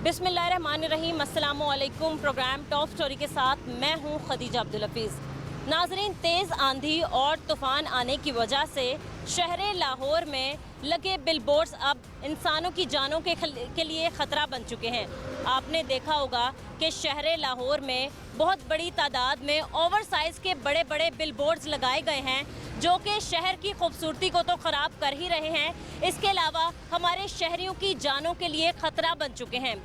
बिस्मिल्लाहिर्रहमानिर्रहीम, अस्सलामुअलैकुम। Programme top story के साथ मैं हूं खदीजा अब्दुल हफीज़। नाजरीन, तेज़ आंधी और तूफ़ान आने की वजह से शहर लाहौर में लगे बिलबोर्ड्स अब इंसानों की जानों के लिए ख़तरा बन चुके हैं। आपने देखा होगा कि शहर लाहौर में बहुत बड़ी तादाद में ओवर साइज़ के बड़े बड़े बिलबोर्ड्स लगाए गए हैं, जो कि शहर की खूबसूरती को तो ख़राब कर ही रहे हैं, इसके अलावा हमारे शहरियों की जानों के लिए ख़तरा बन चुके हैं।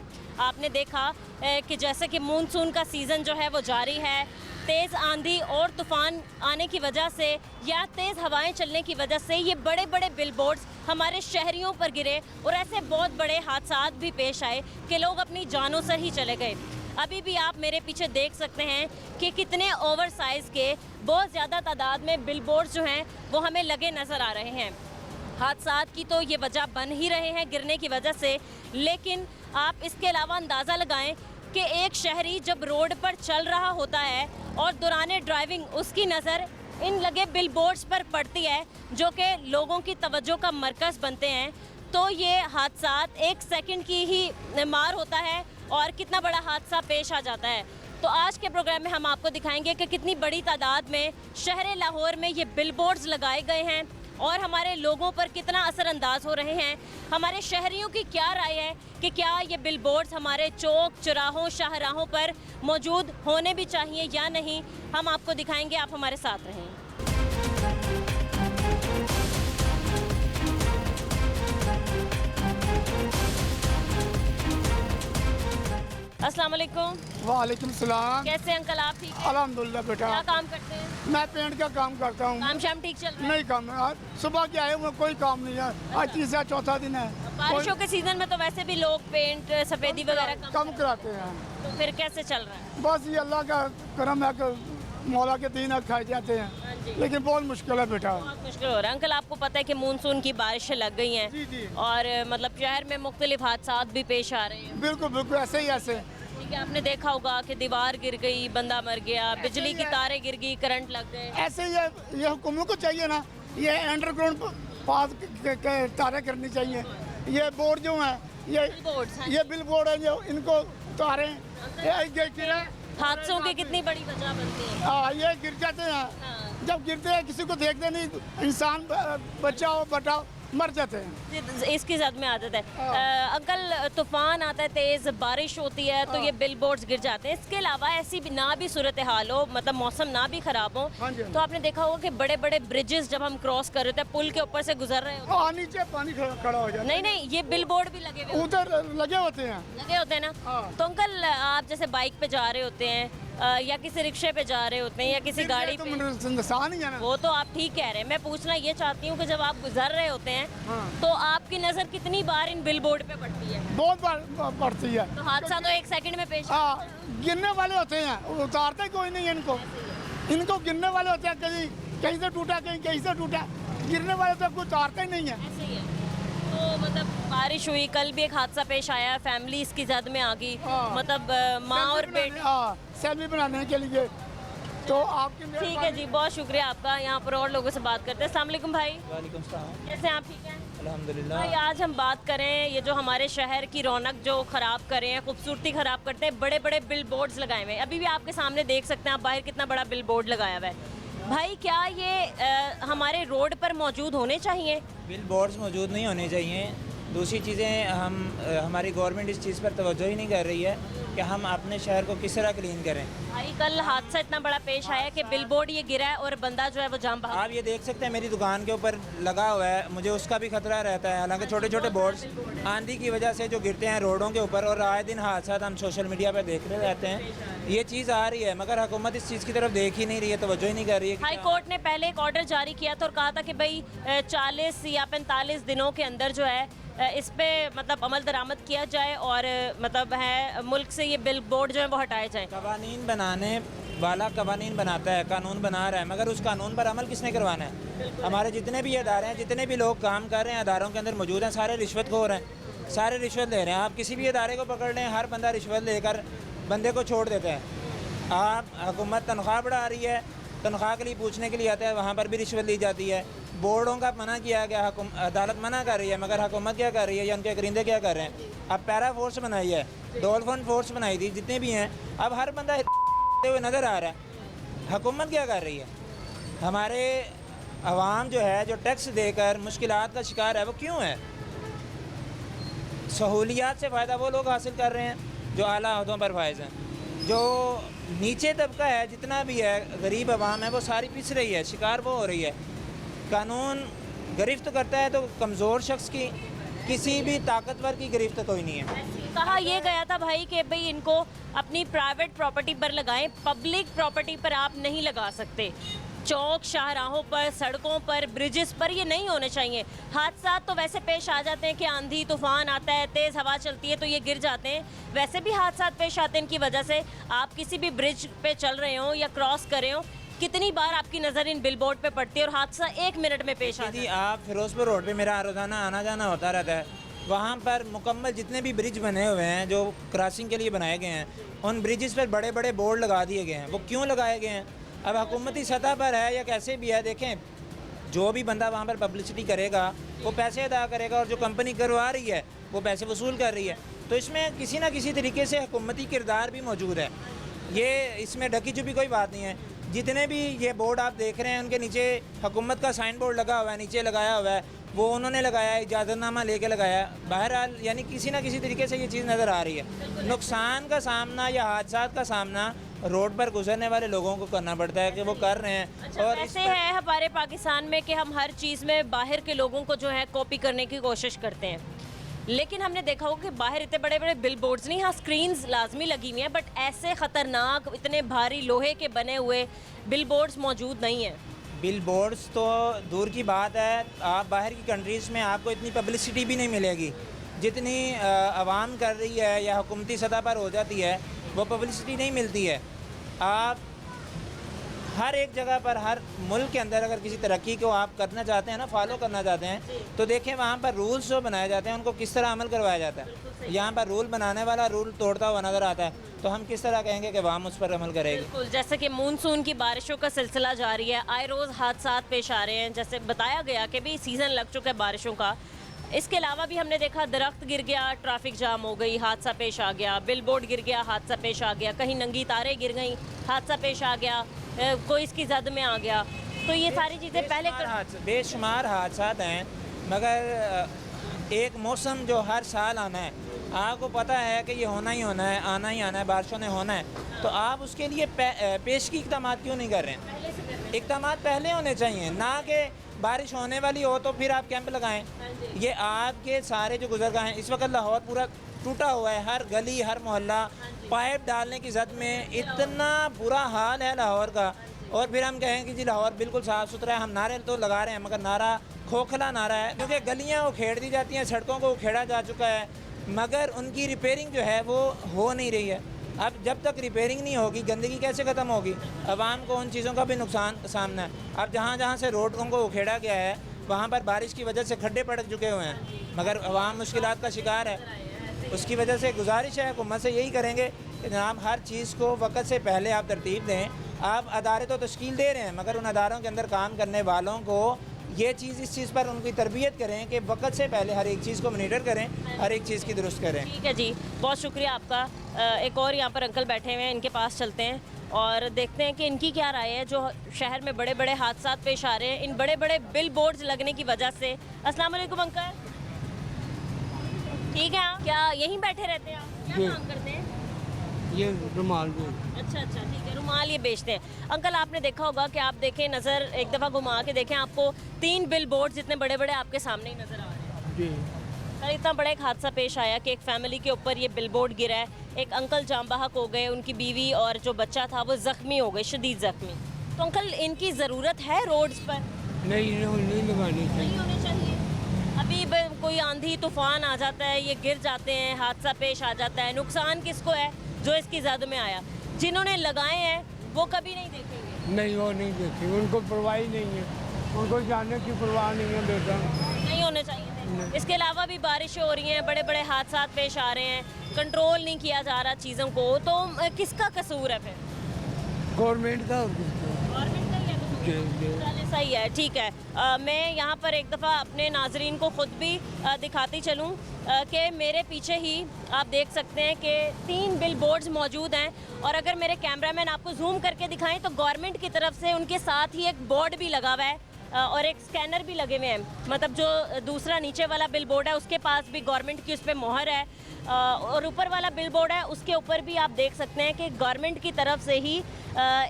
आपने देखा कि जैसे कि मानसून का सीज़न जो है वो जारी है, तेज़ आंधी और तूफ़ान आने की वजह से या तेज़ हवाएं चलने की वजह से ये बड़े बड़े बिलबोर्ड्स हमारे शहरियों पर गिरे और ऐसे बहुत बड़े हादसात भी पेश आए कि लोग अपनी जानों से ही चले गए। अभी भी आप मेरे पीछे देख सकते हैं कि कितने ओवर साइज़ के बहुत ज़्यादा तादाद में बिलबोर्ड्स जो हैं वो हमें लगे नज़र आ रहे हैं। हादसात की तो ये वजह बन ही रहे हैं गिरने की वजह से, लेकिन आप इसके अलावा अंदाज़ा लगाएं कि एक शहरी जब रोड पर चल रहा होता है और दौरान ड्राइविंग उसकी नज़र इन लगे बिलबोर्ड्स पर पड़ती है, जो कि लोगों की तवज्जो का मरकज़ बनते हैं, तो ये हादसात एक सेकंड की ही मार होता है और कितना बड़ा हादसा पेश आ जाता है। तो आज के प्रोग्राम में हम आपको दिखाएंगे कि कितनी बड़ी तादाद में शहर लाहौर में ये बिलबोर्ड्स लगाए गए हैं और हमारे लोगों पर कितना असरअंदाज हो रहे हैं। हमारे शहरियों की क्या राय है कि क्या ये बिलबोर्ड्स हमारे चौक चौराहों शाहराहों पर मौजूद होने भी चाहिए या नहीं, हम आपको दिखाएंगे। आप हमारे साथ रहें। अस्सलाम वालेकुम। वालेकुम सलाम। कैसे अंकल, आप ठीक हैं? अल्हम्दुलिल्लाह बेटा। क्या काम करते हैं? मैं पेंट का काम करता हूँ। काम शाम ठीक चल रहा है? नहीं काम, आज सुबह के आए हुए कोई काम नहीं है। आज तीसरा चौथा दिन है। बारिशों के सीजन में तो वैसे भी लोग पेंट सफेदी वगैरह कम कराते हैं। तो फिर कैसे चल रहा है? बस ये अल्लाह का करम है कि मौला के दिन खाए जाते हाँ हैं, जी। लेकिन बहुत मुश्किल है बेटा। बहुत मुश्किल हो रहा है अंकल। आपको पता है कि मानसून की बारिशें लग गई हैं जी जी और मतलब शहर में मुख्तलिफ हादसात भी पेश आ रहे हैं। बिल्कुल बिल्कुल ऐसे ही ऐसे। ठीक है, आपने देखा होगा कि दीवार गिर गई, बंदा मर गया, बिजली की है। तारें गिर गई, करंट लग गए। ऐसे ये हुकूमत को चाहिए ना, ये अंडरग्राउंड पास तारें करनी चाहिए। ये बोर्ड जो है बिलबोर्ड्स, हाँ। ये बिल बोर्ड है जो इनको तारें गिरा हादसों की कितनी बड़ी वजह बनती है। हाँ, ये गिर जाते हैं। हाँ। जब गिरते हैं किसी को देखते नहीं, इंसान बच्चा हो बटा मर जाते हैं। इसकी जद में आदत है। अंकल, तूफान आता है, तेज़ बारिश होती है तो ये बिलबोर्ड्स गिर जाते हैं। इसके अलावा ऐसी भी ना भी सूरत हाल हो, मतलब मौसम ना भी ख़राब हो, हाँ जी। तो आपने देखा होगा कि बड़े बड़े ब्रिजेस जब हम क्रॉस कर रहे थे, पुल के ऊपर से गुजर रहे होते हाँ, नीचे पानी खड़ा हो जाता है। नहीं नहीं, ये बिलबोर्ड भी लगे हुए उधर लगे होते हैं। लगे होते हैं ना। हाँ। तो अंकल, आप जैसे बाइक पे जा रहे होते हैं या किसी रिक्शे पे जा रहे होते हैं या किसी गाड़ी तो पे, नुकसान ही है ना। वो तो आप ठीक कह रहे हैं। मैं पूछना ये चाहती हूँ कि जब आप गुजर रहे होते हैं हाँ। तो आपकी नज़र कितनी बार इन बिलबोर्ड पे पड़ती है? बहुत बार पड़ती है। तो हादसा तो एक सेकंड में पेश हाँ, गिरने वाले होते हैं, उतारते कोई नहीं है इनको गिरने वाले होते हैं। कहीं से टूटा, कहीं से टूटा, गिरने वाले तो कोई उतारते ही नहीं है। ऐसे ही है। तो मतलब बारिश हुई, कल भी एक हादसा पेश आया, फैमिली इसकी जद में आ गई, हाँ। मतलब माँ और बेटे। हाँ, सेल्फी बनाने के लिए। तो आपकी ठीक है जी, बहुत शुक्रिया आपका। यहाँ पर और लोगों से बात करते हैं। अस्सलाम वालेकुम भाई। वालेकुम सलाम। कैसे हैं आप? ठीक हैं अल्हम्दुलिल्लाह। भाई। आज हम बात करें ये जो हमारे शहर की रौनक जो ख़राब कर रहे हैं, खूबसूरती ख़राब करते हैं, बड़े बड़े बिलबोर्ड्स लगाए हुए हैं। अभी भी आपके सामने देख सकते हैं आप बाहर कितना बड़ा बिलबोर्ड लगाया हुआ है। भाई, क्या ये हमारे रोड पर मौजूद होने चाहिए? बिल बोर्ड्स मौजूद नहीं होने चाहिए। दूसरी चीज़ें हमारी गवर्नमेंट इस चीज़ पर तवज्जो ही नहीं कर रही है कि हम अपने शहर को किस तरह क्लीन करें। भाई, कल हादसा इतना बड़ा पेश आया कि बिलबोर्ड ये गिरा है और बंदा जो है वो जाम बहा। आप ये देख सकते हैं मेरी दुकान के ऊपर लगा हुआ है, मुझे उसका भी खतरा रहता है। हालांकि छोटे छोटे बोर्ड्स आंधी की वजह से जो गिरते हैं रोडों के ऊपर, और आए दिन हादसा हम सोशल मीडिया पर देख रहे रहते हैं। ये चीज़ आ रही है मगर हुकूमत इस चीज़ की तरफ देख ही नहीं रही है, तवज्जो ही नहीं कर रही है। हाई कोर्ट ने पहले एक ऑर्डर जारी किया था और कहा था कि भाई 40 या 45 दिनों के अंदर जो है इस पे मतलब अमल दरामद किया जाए और मतलब है मुल्क से ये बिलबोर्ड जो है वो हटाए जाए। कवानीन बनाने वाला कवानीन बनाता है, कानून बना रहा है, मगर उस कानून पर अमल किसने करवाना है? हमारे जितने भी अदारे हैं, जितने भी लोग काम कर रहे हैं अदारों के अंदर मौजूद हैं, सारे रिश्वतखोर हैं, सारे रिश्वत ले रहे हैं। आप किसी भी अदारे को पकड़ लें, हर बंदा रिश्वत लेकर बंदे को छोड़ देता है। आप हुकूमत तनख्वाह बढ़ा रही है, तनख्वाह के लिए पूछने के लिए आता है, वहाँ पर भी रिश्वत ली जाती है। बोर्डों का मना किया गया, अदालत मना कर रही है, मगर हुकूमत क्या कर रही है या उनके करिंदे क्या कर रहे हैं? अब पैरा फोर्स बनाई है, डॉल्फिन फोर्स बनाई थी, जितने भी हैं, अब हर बंदा हुए नज़र आ रहा है। हुकूमत क्या कर रही है? हमारे अवाम जो है, जो टैक्स देकर मुश्किलात का शिकार है, वो क्यों है? सहूलियात से फ़ायदा वो लोग हासिल कर रहे हैं जो आला अहदों पर फायज़ हैं। जो नीचे तबका है, जितना भी है, गरीब अवाम है, वो सारी पिस रही है, शिकार वो हो रही है। कानून गिरफ्त करता है तो कमज़ोर शख्स की, किसी भी ताकतवर की गिरफ्त कोई नहीं है। कहा यह गया था भाई कि भाई इनको अपनी प्राइवेट प्रॉपर्टी पर लगाएं, पब्लिक प्रॉपर्टी पर आप नहीं लगा सकते। चौक शाहराहों पर, सड़कों पर, ब्रिजेस पर ये नहीं होने चाहिए। हादसा तो वैसे पेश आ जाते हैं कि आंधी तूफान आता है, तेज़ हवा चलती है तो ये गिर जाते हैं, वैसे भी हादसा पेश आते हैं इनकी वजह से। आप किसी भी ब्रिज पे चल रहे हो या क्रॉस कर रहे हो, कितनी बार आपकी नज़र इन बिलबोर्ड पे पड़ती है और हादसा 1 मिनट में पेश आता है। आप फिरोजपुर रोड पे मेरा रोज़ाना आना जाना होता रहता है, वहाँ पर मुकम्मल जितने भी ब्रिज बने हुए हैं जो क्रॉसिंग के लिए बनाए गए हैं, उन ब्रिजेस पर बड़े बड़े बोर्ड लगा दिए गए हैं। वो क्यों लगाए गए हैं? अब हुकूमती सतह पर है या कैसे भी है, देखें, जो भी बंदा वहाँ पर पब्लिसिटी करेगा वो पैसे अदा करेगा, और जो कंपनी करवा रही है वो पैसे वसूल कर रही है। तो इसमें किसी ना किसी तरीके से हुकूमती किरदार भी मौजूद है। ये इसमें ढकी छुपी कोई बात नहीं है। जितने भी ये बोर्ड आप देख रहे हैं, उनके नीचे हुकूमत का साइन बोर्ड लगा हुआ है, नीचे लगाया हुआ है, वो उन्होंने लगाया है, इजाज़तनामा लेके लगाया। बहरहाल यानी किसी ना किसी तरीके से ये चीज़ नज़र आ रही है। नुकसान का सामना या हादसा का सामना रोड पर गुजरने वाले लोगों को करना पड़ता है कि वो कर रहे हैं। अच्छा, और ऐसे है हमारे पाकिस्तान में कि हम हर चीज़ में बाहर के लोगों को जो है कॉपी करने की कोशिश करते हैं, लेकिन हमने देखा होगा कि बाहर इतने बड़े बड़े बिल बोर्ड्स नहीं, हाँ स्क्रीन्स लाजमी लगी हुई हैं, बट ऐसे ख़तरनाक इतने भारी लोहे के बने हुए बिल बोर्ड्स मौजूद नहीं हैं। बिल बोर्ड्स तो दूर की बात है, आप बाहर की कंट्रीज़ में आपको इतनी पब्लिसिटी भी नहीं मिलेगी जितनी आवाम कर रही है या हुकूमती सतह पर हो जाती है, वो पब्लिसिटी नहीं मिलती है। आप हर एक जगह पर, हर मुल्क के अंदर अगर किसी तरक्की को आप करना चाहते हैं ना, फॉलो करना चाहते हैं, तो देखें वहाँ पर रूल्स जो बनाए जाते हैं उनको किस तरह अमल करवाया जाता है। यहाँ पर रूल बनाने वाला रूल तोड़ता हुआ नज़र आता है, तो हम किस तरह कहेंगे कि अवाम उस पर अमल करेगी? बिल्कुल, जैसे कि मानसून की बारिशों का सिलसिला जारी है, आए रोज़ हादसा पेश आ रहे हैं। जैसे बताया गया कि भी सीज़न लग चुका है बारिशों का। इसके अलावा भी हमने देखा दरख्त गिर गया, ट्रैफिक जाम हो गई, हादसा पेश आ गया, बिल बोर्ड गिर गया, हादसा पेश आ गया, कहीं नंगी तारें गिर गई, हादसा पेश आ गया, कोई इसकी जद में आ गया। तो ये सारी चीज़ें पहले बेशुमार हादसा हैं, मगर एक मौसम जो हर साल आना है, आपको पता है कि ये होना ही होना है, आना ही आना है, बारिशों ने होना है, तो आप उसके लिए पेश की इक़दाम क्यों नहीं कर रहे हैं? इक़दाम पहले होने चाहिए, ना कि बारिश होने वाली हो तो फिर आप कैंप लगाएं। ये आपके सारे जो गुजरगाह हैं, इस वक्त लाहौर पूरा टूटा हुआ है, हर गली हर मोहल्ला पाइप डालने की जद में इतना बुरा हाल है लाहौर का। और फिर हम कहें कि जी लाहौर बिल्कुल साफ़ सुथरा है, हम नारे तो लगा रहे हैं, मगर नारा खोखला नारा है, क्योंकि गलियाँ उखेड़ दी जाती हैं, सड़कों को उखेड़ा जा चुका है, मगर उनकी रिपेयरिंग जो है वो हो नहीं रही है। अब जब तक रिपेयरिंग नहीं होगी, गंदगी कैसे ख़त्म होगी? आवाम को उन चीज़ों का भी नुकसान सामना है। अब जहाँ जहाँ से रोडों को उखेड़ा गया है, वहाँ पर बारिश की वजह से खड्डे पड़क चुके हुए हैं, मगर आवाम मुश्किलात का शिकार है। उसकी वजह से गुजारिश है हुकूमत से, यही करेंगे कि जनाब हर चीज़ को वक्त से पहले आप तरतीब दें। आप अदारे तो तश्कील दे रहे हैं, मगर उन अदारों के अंदर काम करने वालों को ये चीज़, इस चीज़ पर उनकी तरबियत करें कि वक्त से पहले हर एक चीज़ को मॉनिटर करें, हर एक चीज़ की दुरुस्त करें। ठीक है जी, बहुत शुक्रिया आपका। एक और यहाँ पर अंकल बैठे हुए हैं, इनके पास चलते हैं और देखते हैं कि इनकी क्या राय है। जो शहर में बड़े बड़े हादसा पेश आ रहे हैं इन बड़े बड़े बिल बोर्ड्स लगने की वजह से। अस्सलाम वालेकुम अंकल, ठीक है, क्या यहीं बैठे रहते हैं आप? क्या काम करते हैं? ये रुमाल अच्छा, ठीक है, रुमाल ये बेचते हैं। अंकल आपने देखा होगा कि आप देखें, नज़र एक दफ़ा घुमा के देखें, आपको 3 बिल बोर्ड जितने बड़े बड़े आपके सामने ही नज़र आ रहे हैं जी। कल इतना बड़ा एक हादसा पेश आया कि एक फैमिली के ऊपर ये बिल बोर्ड गिरा है, एक अंकल जाम बहक हो गए, उनकी बीवी और जो बच्चा था वो ज़ख्मी हो गए, शदीद ज़ख्मी। तो अंकल इनकी ज़रूरत है रोड्स पर? नहीं लगानी चाहिए। नहीं होने चाहिए। अभी कोई आंधी तूफान आ जाता है, ये गिर जाते हैं, हादसा पेश आ जाता है, नुकसान किसको है? जो इसकी ज़द में आया। जिन्होंने लगाए हैं वो कभी नहीं देखेंगे। नहीं, वो नहीं देखेंगे, उनको परवाह ही नहीं है, उनको जाने की परवाह नहीं है बेटा। नहीं होने चाहिए थे। इसके अलावा भी बारिशें हो रही हैं, बड़े बड़े हादसा पेश आ रहे हैं, कंट्रोल नहीं किया जा रहा चीज़ों को, तो किसका कसूर है फिर? गवर्नमेंट का। गवर्नमेंट का दे सही है, ठीक है। मैं यहाँ पर एक दफ़ा अपने नाजरीन को ख़ुद भी दिखाती चलूँ कि मेरे पीछे ही आप देख सकते हैं कि 3 बिल बोर्ड्स मौजूद हैं, और अगर मेरे कैमरामैन आपको जूम करके दिखाएं तो गवर्नमेंट की तरफ से उनके साथ ही एक बोर्ड भी लगा हुआ है और एक स्कैनर भी लगे हुए हैं। मतलब जो दूसरा नीचे वाला बिल बोर्ड है उसके पास भी गवर्नमेंट की उस पर मोहर है, और ऊपर वाला बिल बोर्ड है उसके ऊपर भी आप देख सकते हैं कि गवर्नमेंट की तरफ से ही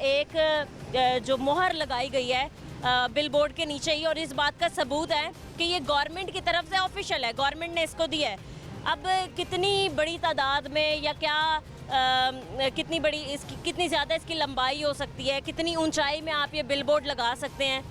एक जो मोहर लगाई गई है बिल बोर्ड के नीचे ही, और इस बात का सबूत है कि ये गवर्नमेंट की तरफ से ऑफिशियल है, गवर्नमेंट ने इसको दिया है। अब कितनी बड़ी तादाद में या क्या कितनी बड़ी इसकी कितनी ज़्यादा इसकी लंबाई हो सकती है, कितनी ऊंचाई में आप ये बिल बोर्ड लगा सकते हैं,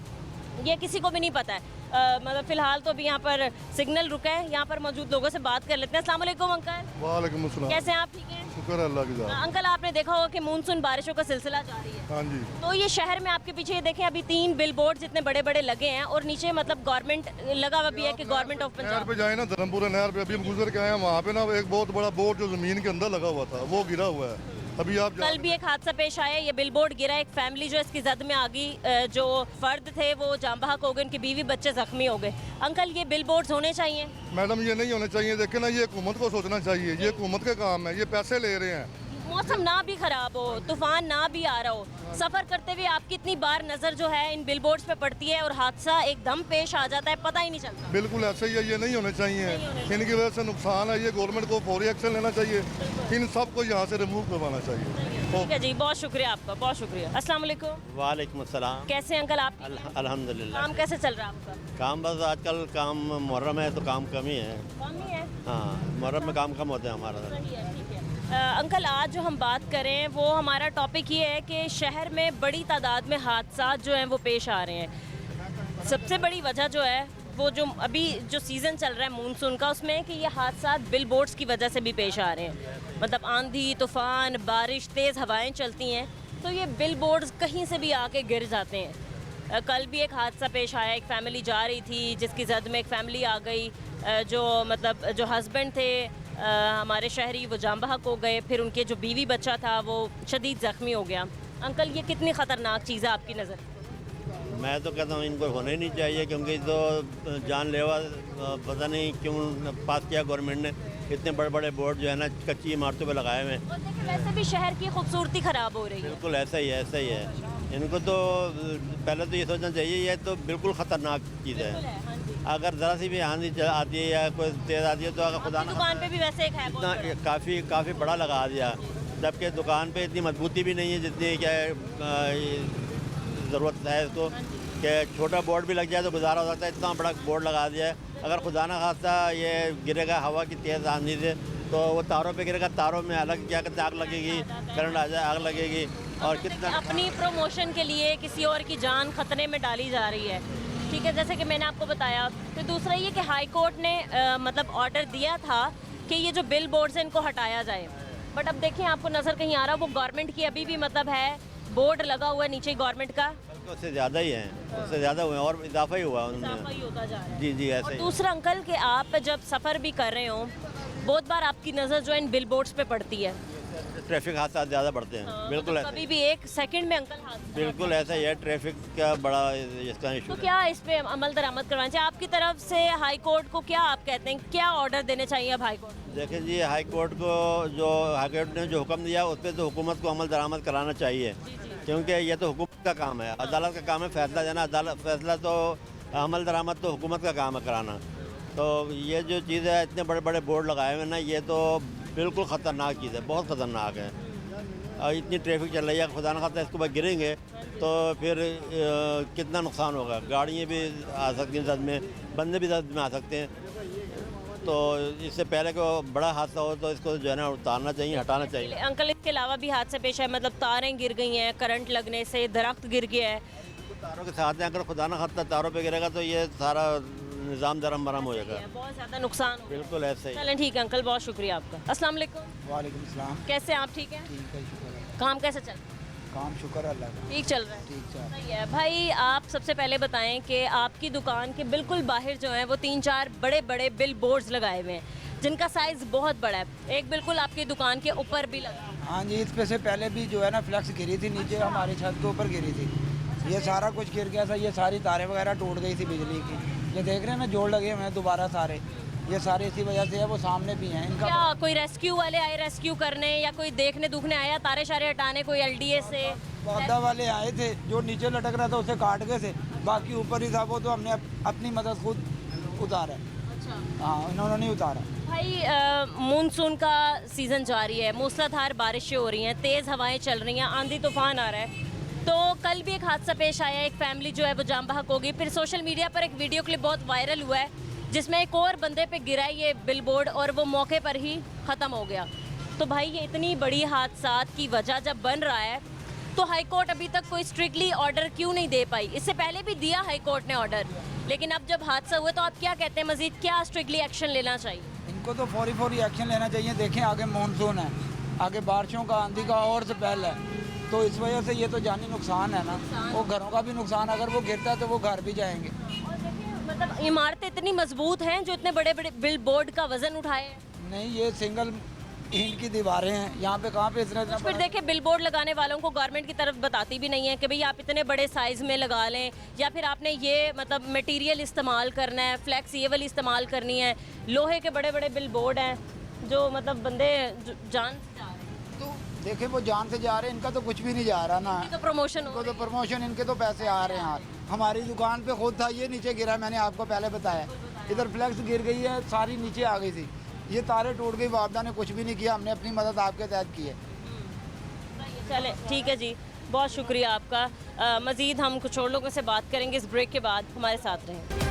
ये किसी को भी नहीं पता है। मतलब फ़िलहाल तो अभी यहाँ पर सिग्नल रुका है, यहाँ पर मौजूद लोगों से बात कर लेते हैं। अस्सलाम वालेकुम अंकल। वालेकुम अस्सलाम। कैसे हैं आप? ठीक हैं, शुक्र है अल्लाह की ज़ात। अंकल आपने देखा होगा कि मानसून बारिशों का सिलसिला जारी है। हाँ जी। तो ये शहर में आपके पीछे ये देखें अभी 3 बिल बोर्ड जितने बड़े बड़े लगे हैं, और नीचे मतलब गवर्नमेंट लगा हुआ भी है कि गवर्नमेंट ऑफ नहर पंजाब। पे जाए ना, धर्मपुरा नहर पे अभी हम गुजर के आए हैं, वहाँ पे ना एक बहुत बड़ा बोर्ड जो ज़मीन के अंदर लगा हुआ था वो गिरा हुआ है। अभी आप कल भी एक हादसा पेश आया, ये बिल बोर्ड गिरा, एक फैमिली जो इसकी जद में आ गई, जो फर्द थे वो जाम बहक हो गए, उनकी बीवी बच्चे जख्मी हो गए। अंकल ये बिल बोर्ड होने चाहिए? मैडम ये नहीं होने चाहिए। देखे ना, ये हुकूमत को सोचना चाहिए, ये हुकूमत का काम है, ये पैसे ले रहे हैं। मौसम ना भी खराब हो, तूफान ना भी आ रहा हो, सफ़र करते हुए आपकी इतनी बार नज़र जो है इन बिल बोर्ड्स पे पड़ती है और हादसा एकदम पेश आ जाता है, पता ही नहीं चलता। बिल्कुल ऐसे ही है, ये नहीं होने चाहिए। इनकी वजह से नुकसान है, ये गवर्नमेंट को फौरी एक्शन लेना चाहिए, इन सबको यहाँ से रिमूव करवाना चाहिए। ठीक है जी, बहुत शुक्रिया आपका, बहुत शुक्रिया। अस्सलाम वालेकुम। वालेकुम अस्सलाम। कैसे हैं अंकल आप? अल्हम्दुलिल्लाह। काम कैसे चल रहा है आपका? काम बस आजकल काम मुहर्रम है तो काम कम ही है। कम ही है? हाँ, मुहर्रम में काम कम होते हैं हमारा। सही है, ठीक है। अंकल आज जो हम बात करें वो हमारा टॉपिक ये है कि शहर में बड़ी तादाद में हादसा जो हैं वो पेश आ रहे हैं। सबसे बड़ी वजह जो है वो जो अभी जो सीज़न चल रहा है मानसून का, उसमें कि ये हादसा बिल बोर्ड्स की वजह से भी पेश आ रहे हैं। मतलब आंधी तूफ़ान बारिश तेज़ हवाएं चलती हैं तो ये बिल बोर्ड्स कहीं से भी आके गिर जाते हैं। कल भी एक हादसा पेश आया, एक फैमिली जा रही थी जिसकी जद में एक फैमिली आ गई, जो मतलब जो हस्बैंड थे हमारे शहरी वो जाम बहक हो गए, फिर उनके जो बीवी बच्चा था वो शदीद ज़ख्मी हो गया। अंकल ये कितनी ख़तरनाक चीज़ है आपकी नज़र? मैं तो कहता हूँ इनको होना ही नहीं चाहिए, क्योंकि तो जानलेवा पता नहीं क्यों पास किया गवर्नमेंट ने। इतने बड़े बड़े बोर्ड जो है ना कच्ची इमारतों पे लगाए हुए हैं। और देखिए वैसे भी शहर की खूबसूरती ख़राब हो रही है। बिल्कुल ऐसा ही है, ऐसा ही है। इनको तो पहले तो ये सोचना चाहिए, ये तो बिल्कुल ख़तरनाक चीज़ है। अगर ज़रा सी भी आंधी आती है या कोई तेज़ आती है तो अगर खुदा आपकी दुकान पे भी वैसे एक है इतना काफ़ी बड़ा लगा दिया, जबकि दुकान पे इतनी मजबूती भी नहीं है जितनी क्या ज़रूरत है इसको, कि छोटा बोर्ड भी लग जाए तो गुजारा हो सकता है। इतना बड़ा बोर्ड लगा दिया है, अगर खुदा ना खास्ता ये गिरेगा हवा की तेज़ आंधी से तो वो तारों पे गिरेगा, तारों में अलग क्या कहते हैं आग लगेगी, करंट आ जाए, आग लगेगी। और कितना अपनी प्रमोशन के लिए किसी और की जान खतरे में डाली जा रही है। ठीक है, जैसे कि मैंने आपको बताया। तो दूसरा ये कि हाई कोर्ट ने मतलब ऑर्डर दिया था कि ये जो बिल बोर्ड से इनको हटाया जाए, बट अब देखें आपको नज़र कहीं आ रहा, वो गवर्नमेंट की अभी भी मतलब है, बोर्ड लगा हुआ है नीचे गवर्नमेंट का, उससे ज़्यादा ही है, उससे ज़्यादा हुए और इजाफा ही हुआ इजाफा उनमें। ही होता जा रहा है। जी जी ऐसे और ही। दूसरा अंकल कि आप जब सफ़र भी कर रहे हो बहुत बार आपकी नज़र जो है इन बिल बोर्ड्स पे पड़ती है, ट्रैफिक हादसा ज़्यादा बढ़ते हैं। बिल्कुल मतलब ऐसे कभी भी एक सेकंड में अंकल हादसा। बिल्कुल ऐसा ही है, ट्रैफिक का बड़ा इसका इशू तो है। क्या इस पे अमल दरामद करवाना चाहिए आपकी तरफ से? हाई कोर्ट को क्या आप कहते हैं, क्या ऑर्डर देने चाहिए अब हाई कोर्ट? देखिए जी, हाई कोर्ट को जो हाई कोर्ट ने जो हुक्म दिया उस पर तो हुकूमत को अमल दरामद कराना चाहिए, क्योंकि ये तो हुकूमत का काम है, अदालत का काम है फैसला देना। अदालत फैसला तो अमल दरामद तो हुकूमत का काम है कराना। तो ये जो चीज़ है, इतने बड़े बड़े बोर्ड लगाए हुए ना, ये तो बिल्कुल ख़तरनाक चीज़ है, बहुत ख़तरनाक है। और इतनी ट्रैफिक चल रही है, खुदा न खास्ता इसके बाद गिरेंगे तो फिर कितना नुकसान होगा। गाड़ियाँ भी आ सकती हैं जद में, बंदे भी जद में आ सकते हैं। तो इससे पहले को बड़ा हादसा हो तो इसको जो है ना उतारना चाहिए, हटाना चाहिए। अंकल इसके अलावा भी हादसे पेश है, मतलब तारें गिर गई हैं, करंट लगने से दरख्त गिर गया है। तारों के साथ हैं, अगर खुदा न खास्ता तारों पे गिरेगा तो ये सारा निज़ाम दरम बरम हो जाएगा। बहुत ज़्यादा नुकसान हो। बिल्कुल ऐसे ही। चलें ठीक है अंकल, बहुत शुक्रिया आपका। अस्सलाम वालेकुम। वालेकुम सलाम। कैसे हैं आप? ठीक है, ठीक है, शुक्र है। काम कैसे चल रहा है? काम शुक्र है अल्लाह का, ठीक चल रहा है? ठीक चल रहा है। सही है भाई। आप सबसे पहले बताएं कि आपकी दुकान के बिल्कुल बाहर जो है वो 3-4 बड़े बड़े बिल बोर्ड्स लगाए हुए हैं जिनका साइज़ बहुत बड़ा है, एक बिल्कुल आपकी दुकान के ऊपर भी लगा। हाँ जी, इस पे से पहले भी जो है ना फ्लैक्स गिरी थी नीचे, हमारी छत के ऊपर गिरी थी। ये सारा कुछ गिर गया था, ये सारी तारें वगैरह टूट गई थी बिजली की। ये देख रहे हैं ना, जोड़ लगे हुए हैं दोबारा सारे, ये सारे इसी वजह से है। वो सामने भी हैं इनका। क्या कोई रेस्क्यू वाले आए रेस्क्यू करने, या कोई देखने दुखने आया तारे शारे हटाने, कोई एलडीए से? पौधा वाले आए थे, जो नीचे लटक रहा था उसे काट गए थे, बाकी ऊपर ही था वो तो हमने अपनी मदद खुद उतारा। हाँ, इन्होंने नहीं उतारा। भाई मानसून का सीज़न जारी है, मूसलाधार बारिशें हो रही हैं, तेज़ हवाएं चल रही हैं, आंधी तूफान आ रहा है। तो कल भी एक हादसा पेश आया, एक फैमिली जो है वो जाम बहक हो गई। फिर सोशल मीडिया पर एक वीडियो क्लिप बहुत वायरल हुआ है जिसमें एक और बंदे पे गिरा ये बिलबोर्ड और वो मौके पर ही ख़त्म हो गया। तो भाई ये इतनी बड़ी हादसात की वजह जब बन रहा है तो हाई कोर्ट अभी तक कोई स्ट्रिक्टली ऑर्डर क्यों नहीं दे पाई? इससे पहले भी दिया हाई कोर्ट ने ऑर्डर, लेकिन अब जब हादसा हुआ तो आप क्या कहते हैं, मजीद क्या स्ट्रिक्टली एक्शन लेना चाहिए? इनको तो फौरी एक्शन लेना चाहिए। देखें आगे मानसून है, आगे बारिशों का, आंधी का और से पहले है, तो इस वजह से ये तो जानी नुकसान है ना। वो घरों का भी नुकसान, अगर वो गिरता है तो वो घर भी जाएंगे। मतलब इमारतें इतनी मजबूत हैं जो इतने बड़े बड़े बिल बोर्ड का वजन उठाए? नहीं, ये सिंगल ईंट की दीवारें हैं, यहाँ पे कहाँ पे इतना फिर देखिए बिल बोर्ड लगाने वालों को गवर्नमेंट की तरफ बताती भी नहीं है कि भाई आप इतने बड़े साइज़ में लगा लें, या फिर आपने ये मतलब मटेरियल इस्तेमाल करना है, फ्लैक्स ये वाली इस्तेमाल करनी है। लोहे के बड़े बड़े बिल बोर्ड हैं जो मतलब बंदे जान से जा रहे हैं। तो देखे वो जान से जा रहे हैं, इनका तो कुछ भी नहीं जा रहा ना। तो प्रमोशन इनको तो प्रमोशन, इनके तो पैसे आ रहे हैं। हमारी दुकान पे खुद था, ये नीचे गिरा, मैंने आपको पहले बताया। इधर फ्लैक्स गिर गई है, सारी नीचे आ गई थी, ये तारे टूट गई। वापदा ने कुछ भी नहीं किया, हमने अपनी मदद आपके तहत की है। चले ठीक है जी, बहुत शुक्रिया आपका। मज़ीद हम कुछ और लोगों से बात करेंगे इस ब्रेक के बाद, हमारे साथ रहें।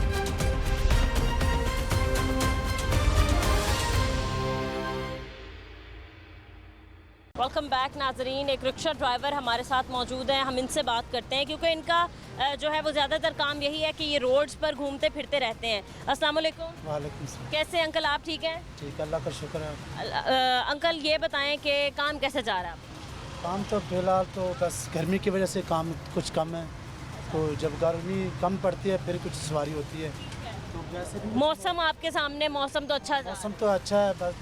वेलकम बैक नाजरीन। एक रिक्शा ड्राइवर हमारे साथ मौजूद हैं, हम इनसे बात करते हैं क्योंकि इनका जो है वो ज़्यादातर काम यही है कि ये रोड्स पर घूमते फिरते रहते हैं। अस्सलाम वालेकुम। वालेकुम सलाम। कैसे अंकल, आप ठीक हैं? ठीक, अल्लाह का शुक्र है। अंकल ये बताएं कि काम कैसे जा रहा है? काम तो फिलहाल तो बस गर्मी की वजह से काम कुछ कम है, तो जब गर्मी कम पड़ती है फिर कुछ सवारी होती है। तो वैसे भी मौसम आपके सामने, मौसम तो अच्छा जा मौसम तो अच्छा है, बस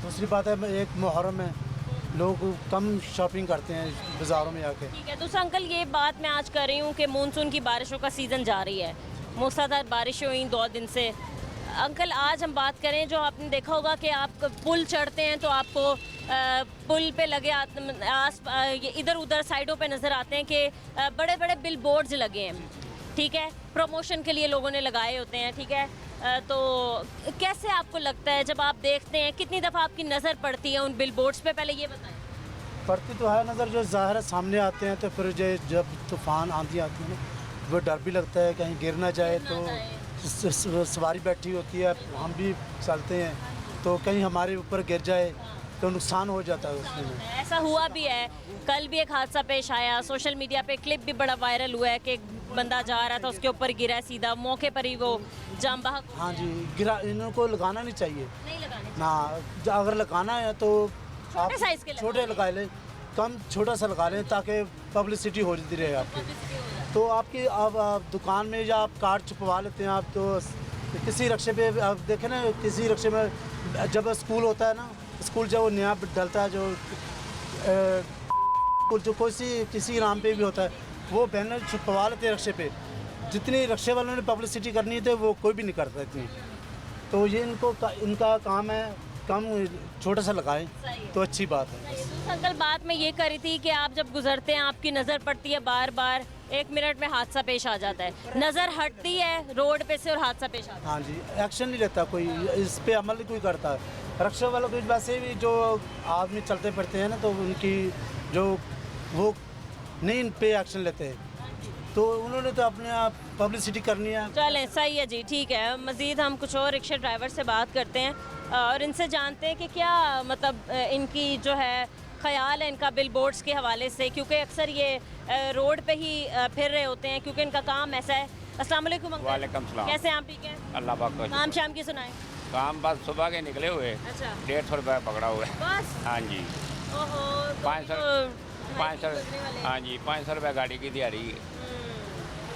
दूसरी बात है एक मुहर्रम है, लोग कम शॉपिंग करते हैं बाज़ारों में आके। ठीक है। दूसरा अंकल ये बात मैं आज कर रही हूँ कि मानसून की बारिशों का सीज़न जारी है, मूसलाधार बारिशें हुई 2 दिन से। अंकल आज हम बात करें, जो आपने देखा होगा कि आप पुल चढ़ते हैं तो आपको पुल पे लगे इधर उधर साइडों पे नज़र आते हैं कि बड़े बड़े बिल बोर्ड्स लगे हैं, ठीक है, प्रमोशन के लिए लोगों ने लगाए होते हैं, ठीक है। तो कैसे आपको लगता है जब आप देखते हैं, कितनी दफ़ा आपकी नज़र पड़ती है उन बिल बोर्ड्स पे? पहले ये बताएं। पड़ती तो है नज़र, जो ज़ाहिर है सामने आते हैं, तो फिर जब तूफ़ान आंधी आती है ना, वो डर भी लगता है कहीं गिर ना जाए। तो सवारी बैठी होती है, हम भी चलते हैं, तो कहीं हमारे ऊपर गिर जाए तो नुकसान हो जाता है उसमें। ऐसा हुआ भी है, कल भी एक हादसा पेश आया, सोशल मीडिया पे क्लिप भी बड़ा वायरल हुआ है कि एक बंदा जा रहा था, उसके ऊपर गिरा, सीधा मौके पर ही वो जाम बहक। हाँ जी, गिरा। इनको लगाना नहीं चाहिए नहीं लगाने ना, अगर लगाना है तो आप छोटे साइज के छोटे लगा लें, कम छोटा सा लगा लें ताकि पब्लिसिटी हो जाती रहे आपकी। तो आपकी आप दुकान में या आप कार्ड छुपवा लेते हैं आप, तो किसी रक्शे पे आप देखें ना, किसी रक्शे में जब स्कूल होता है ना, स्कूल जब वो नया डलता है, जो किसी नाम पे भी होता है, वो बैनर छुपवा लेते हैं रक्शे पे। जितनी रक्शे वालों ने पब्लिसिटी करनी है वो कोई भी नहीं करता इतनी। तो ये इनका काम है, कम छोटा सा लगाएं तो अच्छी बात है। अंकल बात मैं ये कर रही थी कि आप जब गुजरते हैं आपकी नज़र पड़ती है बार बार, 1 मिनट में हादसा पेश आ जाता है, नज़र हटती है रोड पे से और हादसा पेश आता है। हाँ जी, एक्शन नहीं लेता कोई, इस पे अमल नहीं कोई करता है। रक्षा वालों को वैसे भी जो आदमी चलते फिरते हैं ना, तो उनकी जो वो नहीं इन पे एक्शन लेते हैं, तो उन्होंने तो अपने आप पब्लिसिटी करनी है। चलें, सही है जी, ठीक है। मज़ीद हम कुछ और रिक्शा ड्राइवर से बात करते हैं और इनसे जानते हैं कि क्या मतलब इनकी जो है ख्याल है इनका बिल बोर्ड्स के हवाले से, क्योंकि अक्सर ये रोड पे ही फिर रहे होते हैं क्योंकि इनका काम ऐसा है। अस्सलाम वालेकुम अंकल। वालेकुम सलाम। कैसे हैं आप? ठीक है, अल्लाह पाक का काम शाम की सुनाएं। काम बस सुबह के निकले हुए। अच्छा, 150 रुपये पकड़ा हुआ है बस। हाँ जी। ओहो, 500 हाँ जी, 500 रुपये गाड़ी की दिहाड़ी।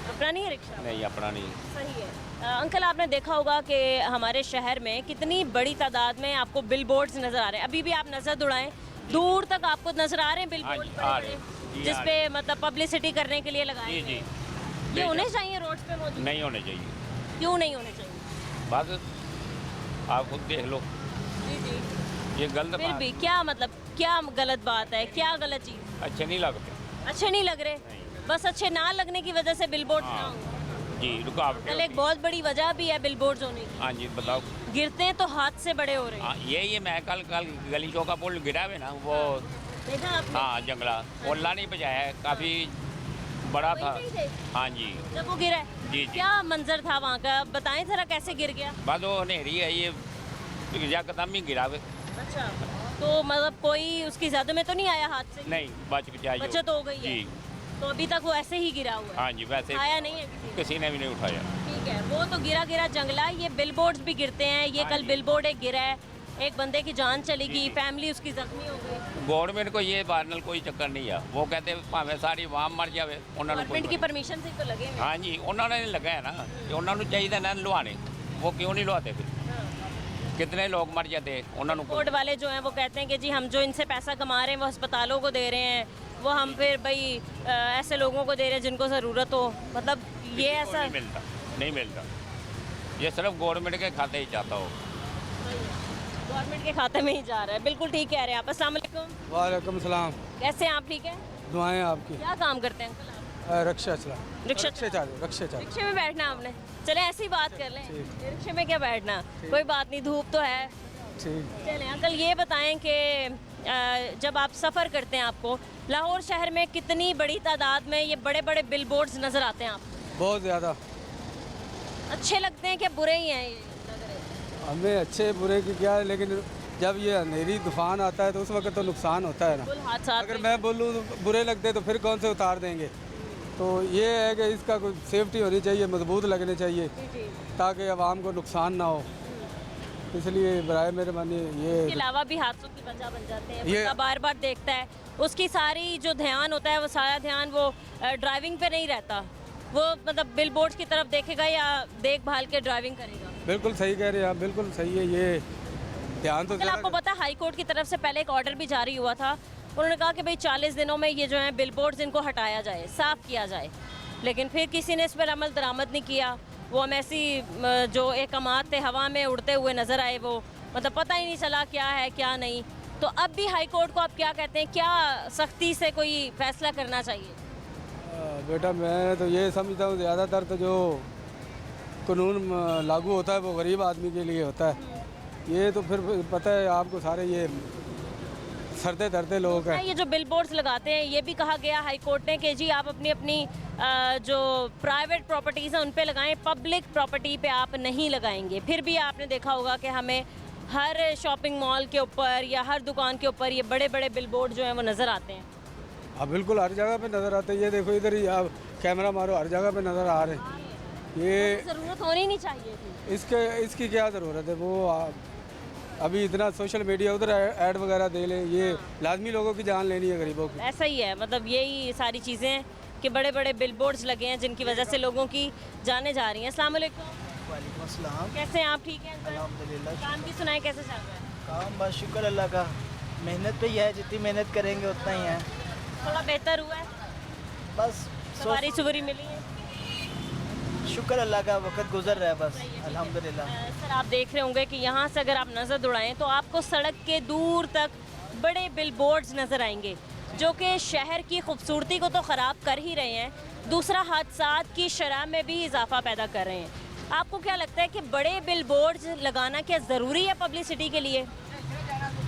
अपना नहीं है रिक्शा? नहीं, अपना नहीं। सही है। अंकल आपने देखा होगा कि हमारे शहर में कितनी बड़ी तादाद में आपको बिल बोर्ड्स नज़र आ रहे हैं। अभी भी आप नज़र दौड़ाएं, दूर तक आपको नज़र आ रहे हैं बिल हाँ बोर्ड? जी, आ रहे हैं। जिसपे मतलब पब्लिसिटी करने के लिए लगाए जी गए जी हैं। ये होने चाहिए रोड्स पे मौजूद? नहीं होने चाहिए। क्यों नहीं होने चाहिए? बस आप खुद देख लो, जी जी। ये गलत फिर बात, भी क्या मतलब क्या गलत बात है, क्या गलत चीज़? अच्छे नहीं लगते। अच्छे नहीं लग रहे, बस अच्छे ना लगने की वजह से बिलबोर्ड ना हाँ। हो। जी रुकावटें कल एक होती हैं। बहुत बड़ी वजह भी है बिलबोर्ड होने की। हाँ जी बताओ। गिरते हैं तो हाथ से बड़े हो रहे हैं। हाँ ये मैं कल गली चौका पुल गिरा हुआ ना, वो देखा आपने? हाँ जंगला ओला नहीं बजाया है, काफ़ी बड़ा था। वहीं पे ही थे? हाँ जी जब वो गिरा जी। क्या मंजर था वहाँ का, बताएं जरा कैसे गिर गया? बस वो अंधेरी है, ये यकदम ही गिरा हुआ। अच्छा, तो मतलब कोई उसकी ज्यादा में तो नहीं आया हाथ से? नहीं बचाई बचत हो गई है। जी। तो अभी तक वो ऐसे ही गिरा हुआ है? हाँ जी वैसे आया नहीं है किसी ने भी नहीं उठाया। ठीक है, वो तो गिरा जंगला। ये बिलबोर्ड्स भी गिरते हैं, ये हाँ कल जी। बिलबोर्ड एक गिरा है, एक बंदे की जान चली जी, गई, जी। फैमिली उसकी जख्मी हो गई। गवर्नमेंट को ये बारनल कोई चक्कर नहीं है, वो कहते भावें सारी वाम मर जावे उन्होंने गवर्नमेंट की परमिशन से तो लगे हैं। हाँ जी उन्होंने नहीं लगा है ना, कि उन्होंने चाहिए ना लुहाने, वो क्यों नहीं लुहाते फिर? कितने लोग मर जाते उन्होंने कोर्ट वाले जो हैं वो कहते हैं कि जी हम जो इनसे पैसा कमा रहे हैं वो अस्पतालों को दे रहे हैं, वो हम फिर भाई ऐसे लोगों को दे रहे हैं जिनको ज़रूरत हो। मतलब ये किसी को ऐसा नहीं मिलता, ये सिर्फ गवर्नमेंट के खाते ही जाता हो। गवर्नमेंट के खाते में ही जा रहा है। बिल्कुल ठीक कह रहे हैं आप। अस्सलाम वालेकुम। वालेकुम सलाम, कैसे हैं आप? ठीक है। दुआएं आपकी। क्या काम करते हैं अंकल आप? रक्षा चला, रिक्शा रक्षा चालू। रिक्शे में बैठना आपने? चले ऐसी बात कर लें, रिक्शे में क्या बैठना, कोई बात नहीं, धूप तो है। ठीक। चलें अंकल, ये बताएं कि जब आप सफ़र करते हैं आपको लाहौर शहर में कितनी बड़ी तादाद में ये बड़े बड़े बिलबोर्ड्स नज़र आते हैं आपको? बहुत ज़्यादा। अच्छे लगते हैं क्या बुरे ही हैं ये लग रहे हैं? हमें अच्छे बुरे की क्या है, लेकिन जब ये अंधेरी तूफान आता है तो उस वक्त तो नुकसान होता है ना। बिल्कुल हादसा। अगर मैं बोलूँ तो बुरे लगते तो फिर कौन से उतार देंगे। तो ये है कि इसका कोई सेफ्टी होनी चाहिए, मजबूत लगने चाहिए ताकि आवाम को नुकसान ना हो। इसलिए बराए मेहरबानी इसके ये अलावा भी हादसों की वजह बन जाते हैं। ये- बंदा बार बार देखता है, उसकी सारी जो ध्यान होता है वो सारा ध्यान वो ड्राइविंग पे नहीं रहता, वो मतलब बिलबोर्ड्स की तरफ देखेगा या देखभाल के ड्राइविंग करेगा। बिल्कुल सही कह रहे हैं आप, बिल्कुल सही है। ये ध्यान तो कल आपको पता है हाई कोर्ट की तरफ से पहले एक ऑर्डर भी जारी हुआ था, उन्होंने कहा कि भाई 40 दिनों में ये जो है बिलबोर्ड्स इनको हटाया जाए, साफ़ किया जाए, लेकिन फिर किसी ने इस पर अमल दरामद नहीं किया। वो हम ऐसी जो एकमात थे हवा में उड़ते हुए नज़र आए, वो मतलब पता ही नहीं चला क्या है क्या नहीं। तो अब भी हाई कोर्ट को आप क्या कहते हैं, क्या सख्ती से कोई फैसला करना चाहिए? बेटा मैं तो ये समझता हूँ ज़्यादातर तो जो कानून लागू होता है वो गरीब आदमी के लिए होता है। ये तो फिर पता है आपको सारे ये सरदे दरदे लोग हैं। ये जो बिलबोर्ड्स लगाते हैं, ये भी कहा गया हाई कोर्ट ने कि जी आप अपनी अपनी जो प्राइवेट प्रॉपर्टीज़ हैं उन पे लगाएं, पब्लिक प्रॉपर्टी पे आप नहीं लगाएंगे। फिर भी आपने देखा होगा कि हमें हर शॉपिंग मॉल के ऊपर या हर दुकान के ऊपर ये बड़े बड़े बिलबोर्ड जो हैं वो नज़र आते हैं। हाँ बिल्कुल, हर जगह पे नज़र आते हैं। ये देखो इधर ही आप कैमरा मारो, हर जगह पे नज़र आ रहे हैं। ये ज़रूरत होनी नहीं चाहिए थी। इसकी क्या ज़रूरत है? वो अभी इतना सोशल मीडिया, उधर ऐड वगैरह दे लें। ये लाजमी लोगों की जान लेनी है, गरीबों की। ऐसा ही है, मतलब यही सारी चीज़ें हैं कि बड़े बड़े बिलबोर्ड्स लगे हैं जिनकी वजह से लोगों की जानें जा रही हैं। अस्सलाम वालेकुम। वालेकुम अस्सलाम। कैसे हैं आप? ठीक हैं अंकल? अल्हम्दुलिल्लाह। काम की सुनाए कैसे चल रहा है? काम बस शुक्र अल्लाह का, मेहनत पे ही है, जितनी मेहनत करेंगे उतना ही है। थोड़ा बेहतर हुआ है? बस सवारी सुवरी मिली है? शुक्र अल्लाह का, वक्त गुजर रहा है बस अल्हम्दुलिल्लाह। सर आप देख रहे होंगे कि यहाँ से अगर आप नज़र दौड़ाएं तो आपको सड़क के दूर तक बड़े बिलबोर्ड्स नज़र आएंगे जो कि शहर की खूबसूरती को तो ख़राब कर ही रहे हैं, दूसरा हादसात की शरह में भी इजाफा पैदा कर रहे हैं। आपको क्या लगता है कि बड़े बिलबोर्ड्स लगाना क्या ज़रूरी है पब्लिसिटी के लिए?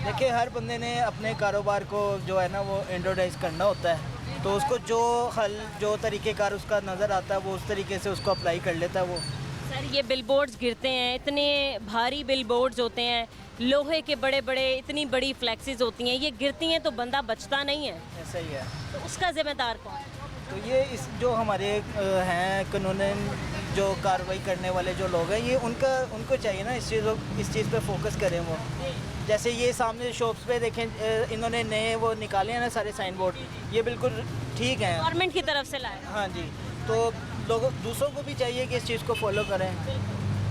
देखिए हर बंदे ने अपने कारोबार को जो है ना वो एडवर्टाइज करना होता है, तो उसको जो तरीक़ेकार उसका नज़र आता है वो उस तरीके से उसको अप्लाई कर लेता है वो। सर ये बिलबोर्ड्स गिरते हैं, इतने भारी बिलबोर्ड्स होते हैं, लोहे के बड़े बड़े, इतनी बड़ी फ्लैक्सेस होती हैं, ये गिरती हैं तो बंदा बचता नहीं है, ऐसा ही है। तो उसका जिम्मेदार कौन? तो ये इस जो हमारे हैं कानूनन जो कार्रवाई करने वाले जो लोग हैं, ये उनको चाहिए ना इस चीज़ पे फोकस करें वो। जैसे ये सामने शॉप्स पे देखें इन्होंने नए वो निकाले हैं ना सारे साइन बोर्ड, ये बिल्कुल ठीक हैं, गवर्नमेंट की तरफ से लाए। हाँ जी। तो लोगों दूसरों को भी चाहिए कि इस चीज़ को फॉलो करें।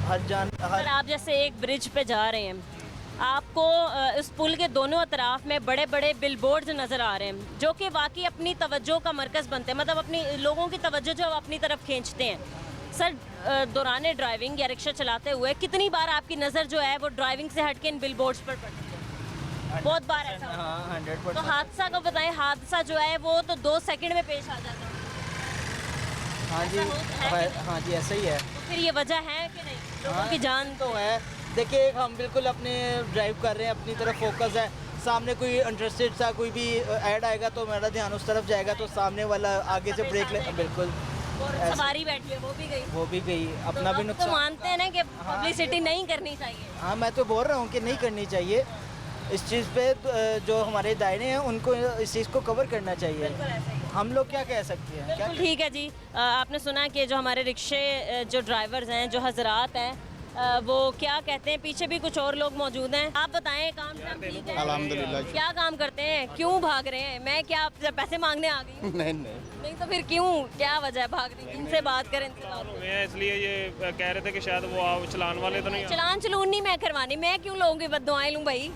सर आप जैसे एक ब्रिज पे जा रहे हैं, आपको इस पुल के दोनों अतराफ में बड़े बड़े बिलबोर्ड्स नज़र आ रहे हैं जो कि वाकई अपनी तवज्जो का मरकज़ बनते हैं, मतलब अपनी लोगों की तवज्जो जो अपनी तरफ खींचते हैं। सर, दौरान ड्राइविंग या रिक्शा चलाते हुए कितनी बार आपकी नज़र जो है वो ड्राइविंग से हट के इन बिलबोर्ड्स पर पड़ती है? बहुत बार ऐसा होता है। हाँ, 100%। तो हादसा को बताएं, हादसा जो है वो तो 2 सेकंड में पेश आ जाता है। हाँ जी, हाँ जी, ऐसा ही है। तो फिर ये वजह है कि नहीं, लोगों की जान तो है। देखिए, हम बिल्कुल अपने ड्राइव कर रहे हैं, अपनी तरफ फोकस है। सामने कोई इंटरेस्टेड सा कोई भी ऐड आएगा तो मेरा ध्यान उस तरफ जाएगा, तो सामने वाला आगे से ब्रेक ले, बिल्कुल। और सवारी बैठी है वो भी गई, अपना भी तो नुकसान। मानते हैं ना कि पब्लिसिटी नहीं करनी चाहिए। हाँ, मैं तो बोल रहा हूँ कि नहीं करनी चाहिए। इस चीज़ पे जो हमारे दायरे हैं उनको इस चीज़ को कवर करना चाहिए। हम लोग क्या कह सकते हैं? बिल्कुल ठीक है जी। आपने सुना कि जो हमारे रिक्शे जो ड्राइवर्स हैं, जो हजरात हैं, वो क्या कहते हैं। पीछे भी कुछ और लोग मौजूद हैं। आप बताएं, काम ठीक है? अल्हम्दुलिल्लाह। क्या काम करते हैं, क्यों भाग रहे हैं? मैं क्या आपसे पैसे मांगने आ गई? नहीं तो फिर क्यों, क्या वजह है भागने की? इनसे बात करें। इसलिए ये कह रहे थे कि शायद वो आप चलान वाले तो नहीं। चलान चलून नहीं मैं करवानी, मैं क्यों लोगों की बददुआएं लूँ भाई?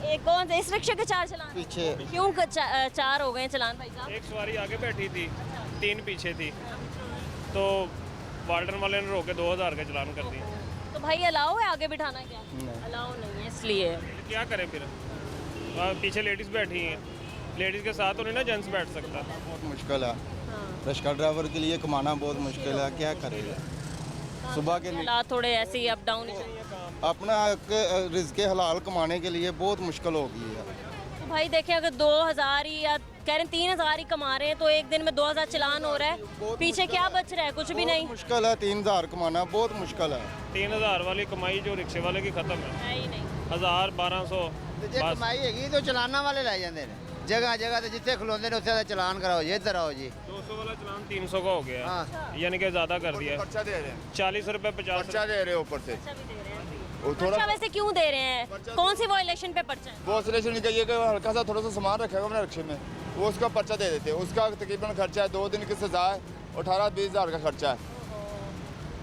एक कौन से इस रिक्शे के 4 चलान पीछे क्यों 4 हो गए चलान भाई साहब? एक सवारी आगे बैठी थी, 3 पीछे थी, तो वाल्डन वाले ने रोके 2000 का चलान कर दिया। तो भाई अलाउ है आगे बिठाना? क्या अलाउ नहीं है, इसलिए क्या करें फिर? पीछे लेडीज़ बैठी हैं, लेडीज़ के साथ उन्हें ना जेंट्स बैठ सकता। बहुत मुश्किल है। रिक्शा ड्राइवर के लिए कमाना बहुत मुश्किल है, क्या करेगा? सुबह के हालात थोड़े ऐसे ही अप डाउन। अपना रिज़्क़ हलाल कमाने के लिए बहुत मुश्किल हो गई है। तो भाई देखें, अगर 2000 ही या कह रहे हैं 3000 ही कमा रहे हैं तो एक दिन में 2000 चलान हो रहा है, पीछे क्या बच रहा है? कुछ भी नहीं। मुश्किल है, 3000 कमाना बहुत मुश्किल है। 3000 वाली कमाई जो रिक्शे वाले की खत्म है ही नहीं। 1000 1200 कमाई हैगी तो चलाना वाले लाई जाते हैं। जगह जगह तो जितने खलोते ने उत्थे चलान कराओ जी, इधर आओ जी। 200 वाला चलान 300 का हो गया है, यानी कि ज़्यादा कर दिया है। पर्चा दे रहे हैं, 40 रुपए 50 पर्चा दे रहे हैं ऊपर से। पर्चा वैसे क्यों दे रहे हैं? कौन सी वायलेशन पे पर्चा है? वो सिलेक्शन निकालिए कि हल्का सा थोड़ा सा सामान रखेगा अपने रिक्शे में, वो उसका पर्चा दे देते हैं। उसका तकरीबन खर्चा है 2 दिन की सजा है, 18-20 हज़ार का खर्चा है।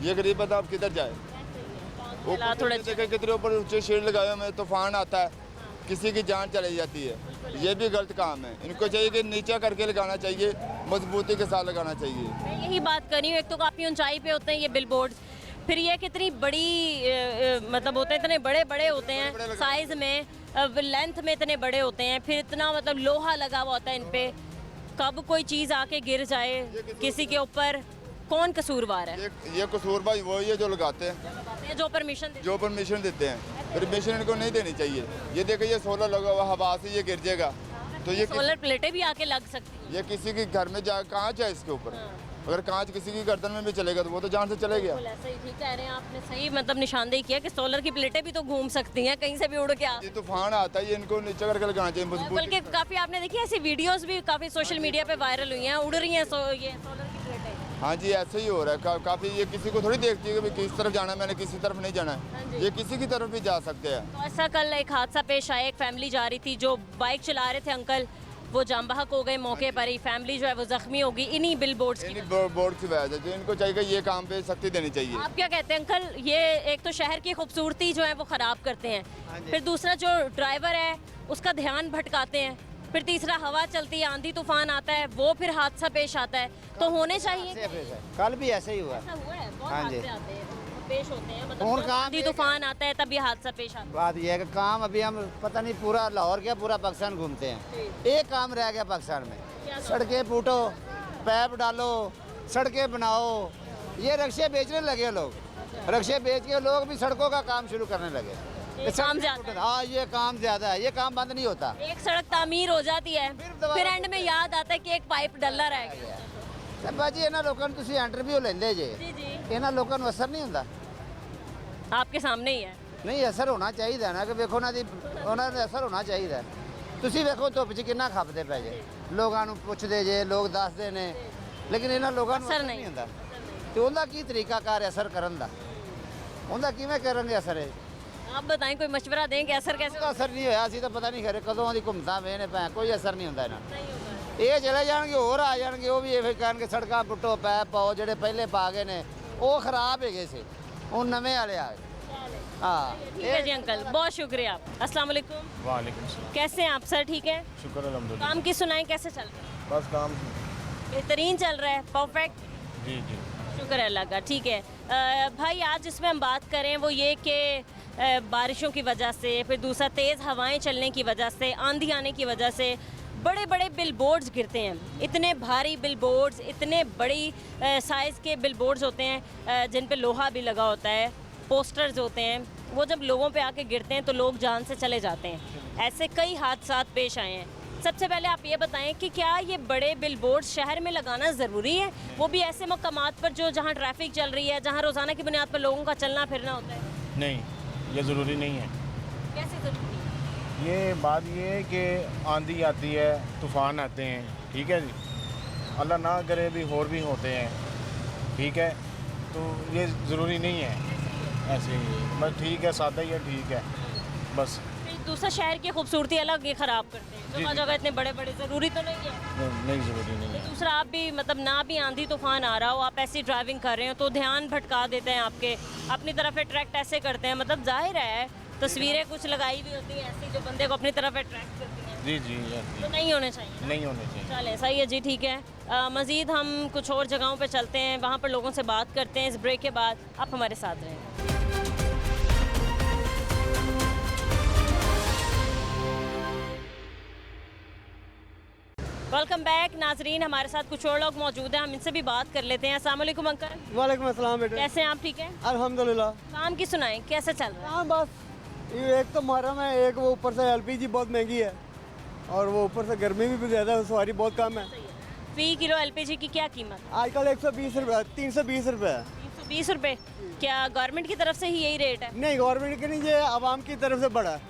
ये गरीब बंदा अब किधर जाए? थोड़ा देखे कितने ऊपर ऊंचे शेड लगाए हुए में तूफान आता है, किसी की जान चली जाती है। ये भी गलत काम है। इनको चाहिए कि नीचे करके लगाना चाहिए, मजबूती के साथ लगाना चाहिए। मैं यही बात कर रही हूँ। एक तो काफ़ी ऊंचाई पे होते हैं ये बिलबोर्ड्स, फिर ये कितनी बड़ी मतलब होते हैं, इतने बड़े बड़े होते हैं साइज़ में, लेंथ में इतने बड़े होते हैं, फिर इतना मतलब लोहा लगा हुआ होता है इन पे। कब कोई चीज़ आके गिर जाए किसी के ऊपर, कौन कसूरवार है? ये कसूरबाज वही है जो लगाते हैं, जो परमिशन देते हैं। परमिशन इनको नहीं देनी चाहिए। ये देखिए, ये सोलर लगा हुआ, हवा से ये गिर जाएगा तो ये सोलर प्लेटें भी आके लग सकती हैं। ये किसी के घर में जा कांच है इसके ऊपर, अगर कांच किसी की गर्दन में भी चलेगा तो वो तो जान से चले गया। ऐसा ही ठीक कह रहे हैं आपने, सही मतलब निशानदेही किया कि सोलर की प्लेटें भी तो घूम सकती हैं, कहीं से भी उड़ के आ। ये तूफान आता है, ये इनको नीचे करके लगाना चाहिए मजबूत। बल्कि काफ़ी आपने देखी ऐसी वीडियोस भी काफ़ी सोशल मीडिया पे वायरल हुई हैं, उड़ रही हैं ये सोलर की प्लेटें। हाँ जी, ऐसे ही हो रहा है काफ़ी। ये किसी को थोड़ी देखती है कि किस तरफ जाना है, मैंने किसी तरफ नहीं जाना है। ये किसी की तरफ भी जा सकते हैं। तो ऐसा कल एक हादसा पेश आया, एक फैमिली जा रही थी, जो बाइक चला रहे थे अंकल, वो जाम बहक हो गए मौके पर ही। फैमिली जो है वो जख्मी होगी इन्हीं बिलबोर्ड्स की बोर्ड की वजह से। जो इनको चाहिए ये काम पे सख्ती देनी चाहिए। आप क्या कहते हैं अंकल? ये एक तो शहर की खूबसूरती जो है वो ख़राब करते हैं, फिर दूसरा जो ड्राइवर है उसका ध्यान भटकाते हैं, फिर तीसरा हवा चलती है, आंधी तूफान आता है, वो फिर हादसा पेश आता है। तो होने चाहिए। कल भी ऐसे ही हुआ। हाँ जी, पेश होते हैं, मतलब आंधी तूफान आता है तभी हादसा पेश आता है। बात यह है कि काम अभी हम पता नहीं पूरा लाहौर क्या पूरा पाकिस्तान घूमते हैं, एक काम रह गया पाकिस्तान में, सड़कें फूटो, पैप डालो, सड़कें बनाओ। ये रिक्शे बेचने लगे लोग, रिक्शे बेच के लोग भी सड़कों का काम शुरू करने लगे। काम ज्यादा। हाँ, ये काम ज्यादा है, ये काम बंद नहीं होता। एक सड़क तामीर हो जाती है, फिर एंड में याद आता है कि एक पाइप डल्ला रह गया। बाजी इन्होंने लोगों ने इंटरव्यू लेंदे जे, इन्होंने लोगों को असर नहीं होता। आपके सामने ही है। नहीं, असर होना चाहिए ना कि देखो ना उन्होंने असर होना चाहिए। तुसी देखो धुप च कितना खपते पै जे, लोगों को पुछते जे, लोग दसते ने, लेकिन इन्होंने लोगों को असर नहीं होता। तो उनका की तरीकाकार है असर करने का, उनका किवें करेंगे असर है? आप बताएं, कोई मशवरा दें कि असर कैसे? असर नहीं होया, असीं तो पता नहीं खरे कदों दी घुमता वे ने भैं, कोई असर नहीं होता इन्हां। ये चले जाएंगे, होर आ जाएंगे, वो भी ये कहणगे सड़कां पुट्टो, पैप पाओ। ਜਿਹੜੇ ਪਹਿਲੇ ਪਾ ਗਏ ਨੇ ਉਹ ਖਰਾਬ ਹੈਗੇ ਸੀ, ਹੁਣ ਨਵੇਂ ਵਾਲੇ ਆ ਗਏ। हाँ ठीक है जी अंकल, बहुत शुक्रिया। अस्सलाम वालेकुम। वालेकुम सलाम। कैसे हैं आप सर? ठीक है। शुक्र अल्हम्दुलिल्लाह। काम की सुनाएं, कैसे चल रहा है? बस काम। बेहतरीन चल रहा है, परफेक्ट। जी जी। शुक्र अल्लाह का। ठीक है भाई, आज जिसमें हम बात करें वो ये कि बारिशों की वजह से, फिर दूसरा तेज़ हवाएं चलने की वजह से, आंधी आने की वजह से बड़े बड़े बिलबोर्ड्स गिरते हैं। इतने भारी बिलबोर्ड्स, इतने बड़ी साइज़ के बिलबोर्ड्स होते हैं जिन पे लोहा भी लगा होता है, पोस्टर्स होते हैं। वो जब लोगों पे आके गिरते हैं तो लोग जान से चले जाते हैं। ऐसे कई हादसा पेश आए हैं। सबसे पहले आप ये बताएं कि क्या ये बड़े बिलबोर्ड्स शहर में लगाना ज़रूरी है, वो भी ऐसे मकामात पर जो जहाँ ट्रैफिक चल रही है, जहाँ रोज़ाना की बुनियाद पर लोगों का चलना फिरना होता है? नहीं, ये ज़रूरी नहीं है। कैसे ज़रूरी है? ये बात ये है कि आंधी आती है, तूफ़ान आते हैं, ठीक है जी, अल्लाह ना करे भी और भी होते हैं, ठीक है, तो ये ज़रूरी नहीं है। ऐसे ही बस ठीक है, सादा ही है, ठीक है बस। फिर दूसरा शहर की खूबसूरती अलग ये ख़राब करते हैं। जगह जगह इतने बड़े बड़े ज़रूरी तो नहीं है। नहीं ज़रूरी नहीं है। दूसरा आप भी मतलब ना भी आंधी तूफान आ रहा हो, आप ऐसी ड्राइविंग कर रहे हो तो ध्यान भटका देते हैं आपके, अपनी तरफ अट्रैक्ट ऐसे करते हैं। मतलब जाहिर है तस्वीरें कुछ लगाई हुई होती हैं ऐसी जो बंदे को अपनी तरफ अट्रैक्ट करती हैं। जी जी तो नहीं होने चाहिए। नहीं होने चाहिए। चलें, सही है जी, ठीक है। मज़ीद हम कुछ और जगहों पे चलते हैं, वहाँ पर लोगों से बात करते हैं इस ब्रेक के बाद। आप हमारे साथ रहें। वेलकम बैक नाजरीन, हमारे साथ कुछ और लोग मौजूद हैं, हम इनसे भी बात कर लेते हैं। अस्सलाम वालेकुम अंकल। वालेकुम अस्सलाम बेटे। कैसे हैं आप? ठीक है अल्हम्दुलिल्लाह। काम की सुनाएं, कैसे चल रहा है? हाँ बस ये एक तो मुहर्रम है, एक वो ऊपर से एलपीजी बहुत महंगी है और वो ऊपर से गर्मी भी ज़्यादा है, सवारी बहुत कम है। फी किलो एलपीजी की क्या कीमत? आजकल 120 रुपये, 320 रुपये है। 320 रुपये? क्या गवर्नमेंट की तरफ से ही यही रेट है? नहीं, गवर्नमेंट की नहीं, ये आवाम की तरफ से बढ़ा है।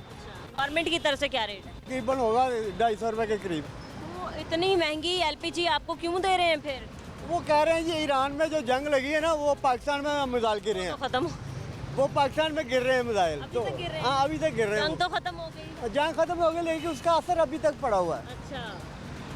गवर्नमेंट की तरफ से क्या रेट है? तकरीबन होगा 250 रुपये के करीब। तो इतनी महंगी एलपीजी आपको क्यों दे रहे हैं फिर? वो कह रहे हैं ये ईरान में जो जंग लगी है ना, वो पाकिस्तान में मिसाइल गिर रहे हैं। खत्म, वो पाकिस्तान में गिर रहे हैं मिसाइल। अभी तक गिर रहे हैं? हाँ अभी तक गिर रहे हैं। जंग तो खत्म हो गई। जंग खत्म हो गई लेकिन उसका असर अभी तक पड़ा हुआ है। अच्छा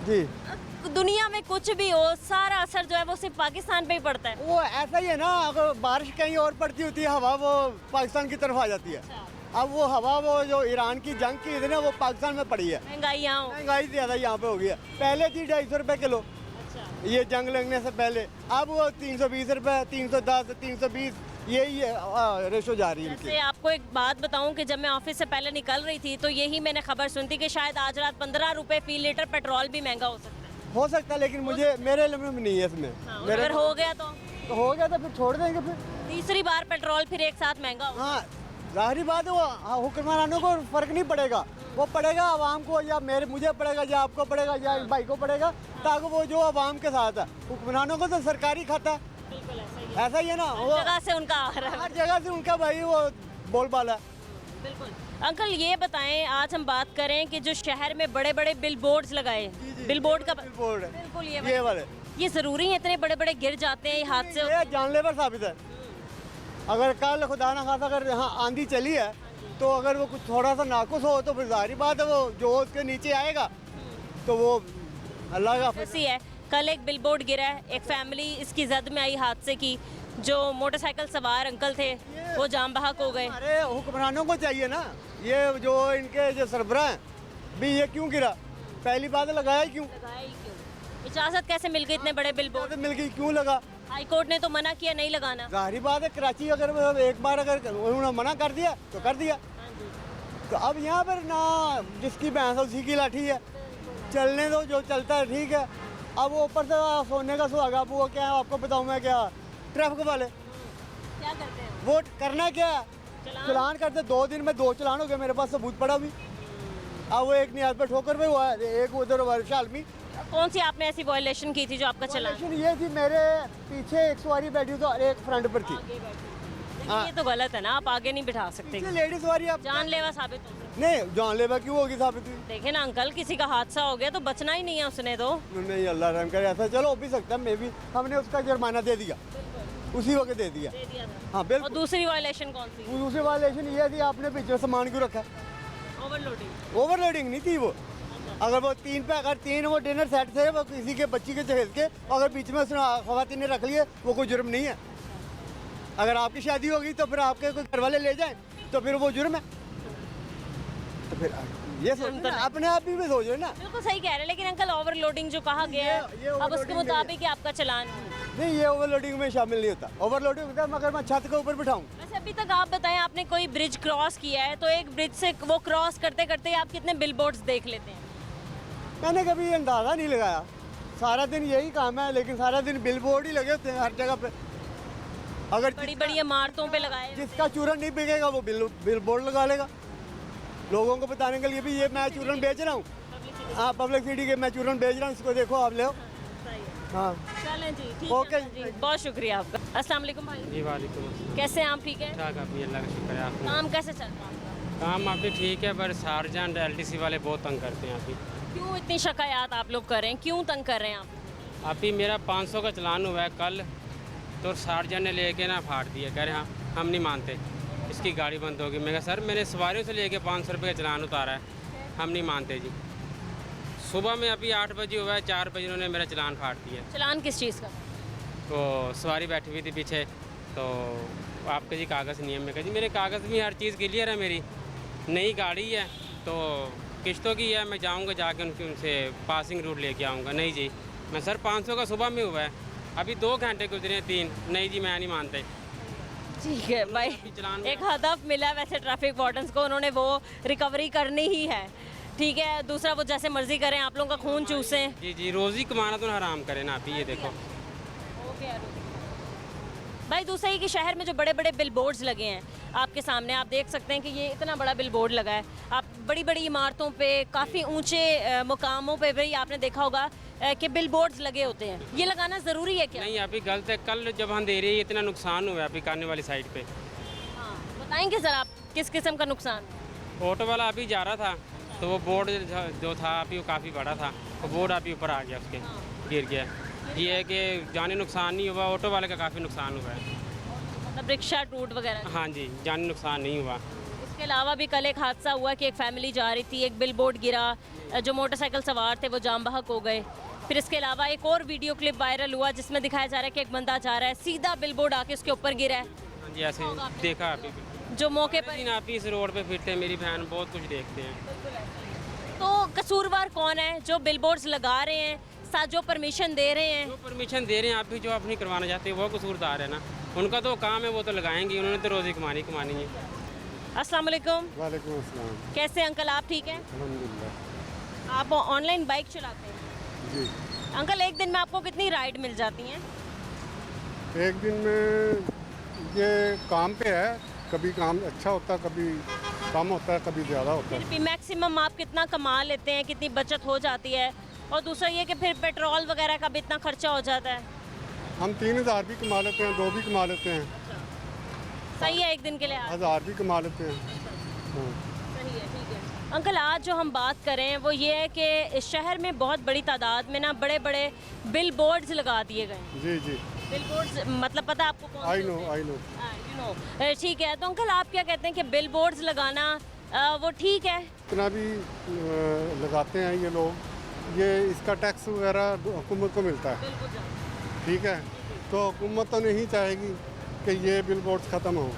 जी। दुनिया में कुछ भी हो, सारा असर जो है वो सिर्फ पाकिस्तान पे ही पड़ता है। वो ऐसा ही है ना, अगर बारिश कहीं और पड़ती होती है, हवा वो पाकिस्तान की तरफ आ जाती है। अब वो हवा वो जो ईरान की जंग की थी ना, वो पाकिस्तान में पड़ी है। महंगाई ज़्यादा यहाँ पे हो गई है। पहले थी 250 रुपये किलो, ये जंग लगने से पहले। अब वो 320 रुपये, 310, 320, यही रेशो जा रही है। जैसे आपको एक बात बताऊं कि जब मैं ऑफिस से पहले निकल रही थी तो यही मैंने खबर सुनी थी कि शायद आज रात 15 रुपए फी लीटर पेट्रोल भी महंगा हो सकता है। हो सकता है लेकिन मुझे मेरे लिमिट में नहीं है इसमें। मेरे अगर हो गया तो हो गया तो फिर छोड़ देंगे। फिर तीसरी बार पेट्रोल फिर एक साथ महंगा हो। हाँ जाहिर बात है, वो हुक्मरानों को फ़र्क नहीं पड़ेगा, वो पड़ेगा आवाम को, या मुझे पड़ेगा, या आपको पड़ेगा, या भाई को पड़ेगा, ताकि वो जो आवाम के साथ है। हुक्मरानों को तो सरकारी खाता है, ऐसा ही है ना, वो जगह से उनका आ रहा है। हर जगह से उनका भाई वो बोलबाला है। बिल्कुल। अंकल ये बताएं, आज हम बात करें कि जो शहर में बड़े बड़े बिलबोर्ड्स लगाए, बिलबोर्ड का बिलबोर्ड है बिल्कुल ये वाले, ये ज़रूरी है? इतने बड़े बड़े गिर जाते हैं, हादसे ये जानलेवा साबित है। अगर कल खुदा ना खासा अगर यहाँ आंधी चली है तो अगर वो कुछ थोड़ा सा नाकुस हो तो फिर जाहिर बात है वो जो उसके नीचे आएगा तो वो अल्लाह का ऐसी है। कल एक बिलबोर्ड गिरा है, एक फैमिली इसकी जद में आई हादसे की, जो मोटरसाइकिल सवार अंकल थे वो जान बहक हो गए। अरे हुक्मरानों को चाहिए ना, ये जो इनके जो सरबराह हैं भी, ये क्यों गिरा? पहली बात लगाया ही क्यों? इजाज़त कैसे मिल गई इतने बड़े बिलबोर्ड? मिल गई, क्यों लगा? हाई कोर्ट ने तो मना किया नहीं लगाना। जाहिर बात है, कराची अगर एक बार अगर उन्होंने मना कर दिया तो कर दिया। तो अब यहाँ पर ना जिसकी भैंस है उसी की लाठी है, चलने दो, जो चलता है ठीक है। अब वो ऊपर से सोने का सुहागा, वो क्या है आपको बताऊँ मैं, क्या ट्रैफिक वाले क्या करते हैं? वो करना क्या है, चलान करते। 2 दिन में 2 चलान हो गए, मेरे पास सबूत पड़ा भी। अब वो एक नियाज पर ठोकर पे हुआ है, एक उधर वर्षा में। कौन सी आपने ऐसी वायलेशन की थी जो आपका चलान? ये थी, मेरे पीछे एक सवारी बैठी थी और एक फ्रंट पर थी। ये तो गलत है ना, आप आगे नहीं बिठा सकते। लेडीज सवारी आप जानलेवा साबित हो सकती नहीं, जानलेवा क्यों होगी साबित? देखे ना अंकल, किसी का हादसा हो गया तो बचना ही नहीं है उसने तो। नहीं, अल्लाह रहम करे, ऐसा चलो हो भी सकता है, मे भी हमने उसका जुर्माना दे दिया, उसी वक्त दे दिया। हाँ बिल्कुल। और दूसरी वायलेशन कौन सी? दूसरी वायलेशन ये थी, आपने पीछे सामान क्यों रखा? ओवरलोडिंग। ओवरलोडिंग नहीं थी वो। अगर वो 3 पे, अगर 3 वो डिनर सेट थे, वो किसी के बच्ची के जहेज के, अगर बीच में उसने खवातीन ने रख लिए, वो कोई जुर्म नहीं है। अगर आपकी शादी होगी तो फिर आपके कोई घर वाले ले जाएं। तो फिर वो जुर्म है। तो फिर ये सोचो ना, अपने आप भी सोचो ना। बिल्कुल सही कह रहे हैं, लेकिन अंकल ओवरलोडिंग जो कहा गया है अब उसके मुताबिक ही आपका चालान नहीं, ये ओवरलोडिंग में शामिल नहीं होता। ओवरलोडिंग होता है मगर मैं छत के ऊपर बिठाऊं। वैसे अभी तक आप बताएं, आपने कोई ब्रिज क्रॉस किया है तो एक ब्रिज से वो क्रॉस करते करते आप कितने बिलबोर्ड्स देख लेते हैं? मैंने कभी ये अंदाज़ा नहीं लगाया, सारा दिन यही काम है, लेकिन सारा दिन बिलबोर्ड ही लगे होते हैं हर जगह पे। अगर बड़ी बड़ी इमारतों पे लगाए, जिसका चूरन नहीं बिकेगा वो बिलबोर्ड लगा लेगा, लोगों को बताने के लिए भी ये मैं चूरन बेच रहा हूँ। हाँ, पब्लिसिटी के मैं चूरन बेच रहा हूँ, इसको देखो आप ले। हाँ चलें जी, ठीक ओके है जी, बहुत शुक्रिया आपका। अस्सलाम वालेकुम भाई। जी वालेकुम अस्सलाम। कैसे हैं आप? ठीक है, ठीक अभी अल्लाह का शुक्र है। आप काम कैसे चल रहा है आपका? काम अभी ठीक है, पर शारजाह LTC वाले बहुत तंग करते हैं अभी। क्यों इतनी शिकायत आप लोग कर रहे हैं, क्यों तंग कर रहे हैं आप? अभी मेरा 500 का चलान हुआ है कल, तो शारजाह ने लेके ना फाड़ दिया, कह रहे हाँ हम नहीं मानते, इसकी गाड़ी बंद होगी। मैं कहा सर मैंने सवारियों से लेके 500 रुपये का चलान उतारा है, हम नहीं मानते जी। सुबह में अभी 8 बजे हुआ है, 4 बजे उन्होंने मेरा चलान फाड़ दिया। चलान किस चीज़ का? तो सवारी बैठी हुई थी पीछे, तो आपके जी कागज़ नहीं है। मैं कहा जी मेरे कागज़ भी हर चीज़ क्लियर है, मेरी नई गाड़ी है तो किश्तों की है, मैं जाऊंगा जाके उनसे पासिंग रूट लेके आऊँगा। नहीं जी, मैं सर 500 का सुबह में हुआ है, अभी 2 घंटे गुजरे हैं 3। नहीं जी मैं नहीं मानते। ठीक है भाई, एक हदफ मिला वैसे ट्रैफिक वार्डन्स को, उन्होंने वो रिकवरी करनी ही है। ठीक है, दूसरा वो जैसे मर्जी करें, आप लोगों का खून चूसें। जी जी, रोज़ी कमाना तो हराम करें ना। आप ये देखो भाई, दूसरा ही कि शहर में जो बड़े बड़े बिलबोर्ड्स लगे हैं आपके सामने, आप देख सकते हैं कि ये इतना बड़ा बिलबोर्ड लगा है। आप बड़ी बड़ी इमारतों पे, काफ़ी ऊंचे मुकामों पे भी आपने देखा होगा कि बिलबोर्ड्स लगे होते हैं। ये लगाना ज़रूरी है क्या? नहीं, अभी गलत है। कल जब हम दे रही है इतना नुकसान हुआ है अभी काने वाली साइड पे। हाँ, बताएंगे ज़रा आप किस किस्म का नुकसान? ऑटो वाला अभी जा रहा था तो वो बोर्ड जो था अभी वो काफ़ी बड़ा था, वो बोर्ड अभी ऊपर आ गया, उसके गिर गया। ये है कि जाने नुकसान नहीं हुआ, ऑटो वाले का काफ़ी नुकसान हुआ है। मतलब रिक्शा टूट वगैरह? हाँ जी, जाने नुकसान नहीं हुआ। इसके अलावा भी कल एक हादसा हुआ कि एक फैमिली जा रही थी, एक बिलबोर्ड गिरा, जो मोटरसाइकिल सवार थे वो जाम बहक हो गए। फिर इसके अलावा एक और वीडियो क्लिप वायरल हुआ जिसमें दिखाया जा रहा है कि एक बंदा जा रहा है, सीधा बिलबोर्ड आके उसके ऊपर गिरा है। हाँ जी, ऐसे देखा अभी जो मौके पर आप इस रोड पे फिरते हैं, मेरी बहन बहुत कुछ देखते हैं। तो कसूरवार कौन है जो बिलबोर्ड्स लगा रहे हैं, साथ जो परमिशन दे रहे हैं? जो परमिशन दे रहे हैं, आप भी जो आप नहीं करवाना चाहते वो कसूरदार है ना। उनका तो काम है, वो तो लगाएंगे, उन्होंने तो रोज़ी कमानी है। अस्सलाम वालेकुम। वालेकुम अस्सलाम। कैसे अंकल, आप ठीक हैं? अल्हम्दुलिल्लाह। आप ऑनलाइन बाइक चलाते हैं? जी। अंकल, एक दिन में आपको कितनी राइड मिल जाती हैं? एक दिन में ये काम पे है, कभी काम अच्छा होता है, कभी कम होता है, कभी ज़्यादा होता है। फिर भी मैक्सिमम आप कितना कमा लेते हैं, कितनी बचत हो जाती है? और दूसरा ये कि फिर पेट्रोल वगैरह का भी इतना खर्चा हो जाता है। हम 3000 भी कमा लेते हैं, 2 भी कमा लेते हैं। सही है, एक दिन के लिए 1000 भी कमा लेते हैं। हाँ। सही है, ठीक है। अंकल, आज जो हम बात करें वो ये है कि इस शहर में बहुत बड़ी तादाद में ना बड़े बड़े बिल बोर्ड्स लगा दिए गए हैं। जी जी। बिल बोर्ड्स मतलब पता है आपको कौन? I know. यू नो, ठीक है। तो अंकल, आप क्या कहते हैं कि बिल बोर्ड्स लगाना वो ठीक है? इतना भी लगाते हैं ये लोग, ये इसका टैक्स वगैरह हुकूमत को मिलता है। ठीक है, तो हुकूमत तो नहीं चाहेगी कि ये बिल बोर्ड्स ख़त्म हो।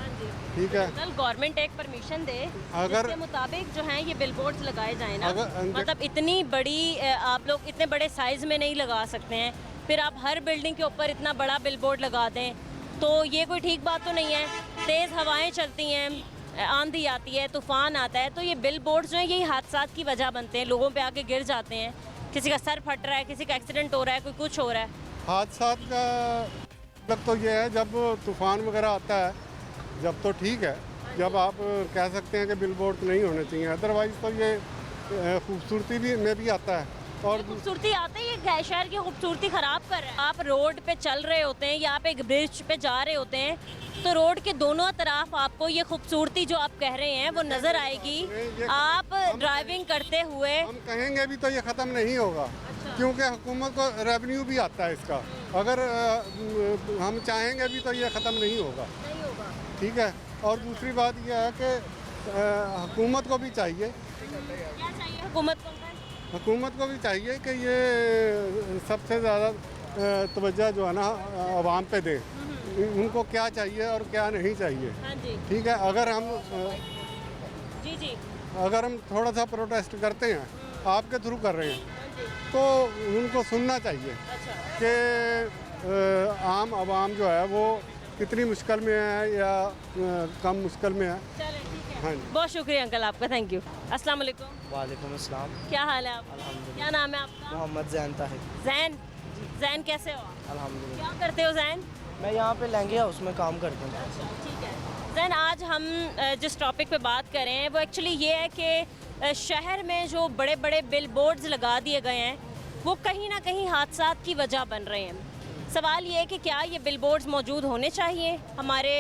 ठीक है, गवर्नमेंट एक परमिशन दे अगर जिसके मुताबिक जो है ये बिल बोर्ड्स लगाए जाए ना। अगर मतलब इतनी बड़ी आप लोग इतने बड़े साइज़ में नहीं लगा सकते हैं, फिर आप हर बिल्डिंग के ऊपर इतना बड़ा बिल बोर्ड लगा दें तो ये कोई ठीक बात तो नहीं है। तेज़ हवाएं चलती हैं, आंधी आती है, तूफ़ान आता है, तो ये बिल बोर्ड्स जो हैं यही हादसा की वजह बनते हैं, लोगों पे आके गिर जाते हैं, किसी का सर फट रहा है, किसी का एक्सीडेंट हो रहा है, कोई कुछ हो रहा है। हादसा का मतलब तो ये है जब तूफ़ान वगैरह आता है, जब तो ठीक है, जब आप कह सकते हैं कि बिल बोर्ड नहीं होने चाहिए, अदरवाइज़ तो ये खूबसूरती भी में भी आता है। और खूबसूरती आते ही ये शहर की खूबसूरती ख़राब कर रहा है। आप रोड पे चल रहे होते हैं या आप एक ब्रिज पे जा रहे होते हैं तो रोड के दोनों तरफ आपको ये खूबसूरती जो आप कह रहे हैं वो नज़र आएगी। आप ड्राइविंग करते हुए हम कहेंगे भी तो ये ख़त्म नहीं होगा। अच्छा। क्योंकि हुकूमत को रेवेन्यू भी आता है इसका, अगर हम चाहेंगे भी तो ये ख़त्म नहीं होगा। ठीक है, और दूसरी बात यह है कि हुकूमत को भी चाहिए, क्या चाहिए हुकूमत को? हुकूमत को भी चाहिए कि ये सबसे ज़्यादा तवज्जो जो है ना आवाम पे दे, उनको क्या चाहिए और क्या नहीं चाहिए। हाँ जी ठीक है, अगर हम जी जी अगर हम थोड़ा सा प्रोटेस्ट करते हैं, आपके थ्रू कर रहे हैं, तो उनको सुनना चाहिए कि आम आवाम जो है वो कितनी मुश्किल में है या कम मुश्किल में है। हाँ जी, बहुत शुक्रिया अंकल आपका, थैंक यू। अस्सलाम वालेकुम। वालेकुम अस्सलाम। क्या हाल है आपका? क्या नाम है आपका? मोहम्मद जैन ताहिर। जैन, जैन कैसे हो? अल्हम्दुलिल्लाह। क्या करते हो जैन? मैं यहाँ पे लहंगे हाउस में काम करता हूँ। ठीक है जैन, आज हम जिस टॉपिक पे बात कर रहे हैं वो एक्चुअली ये है कि शहर में जो बड़े बड़े बिल बोर्ड्स लगा दिए गए हैं वो कहीं ना कहीं हादसात की वजह बन रहे हैं। सवाल ये है कि क्या ये बिल बोर्ड्स मौजूद होने चाहिए हमारे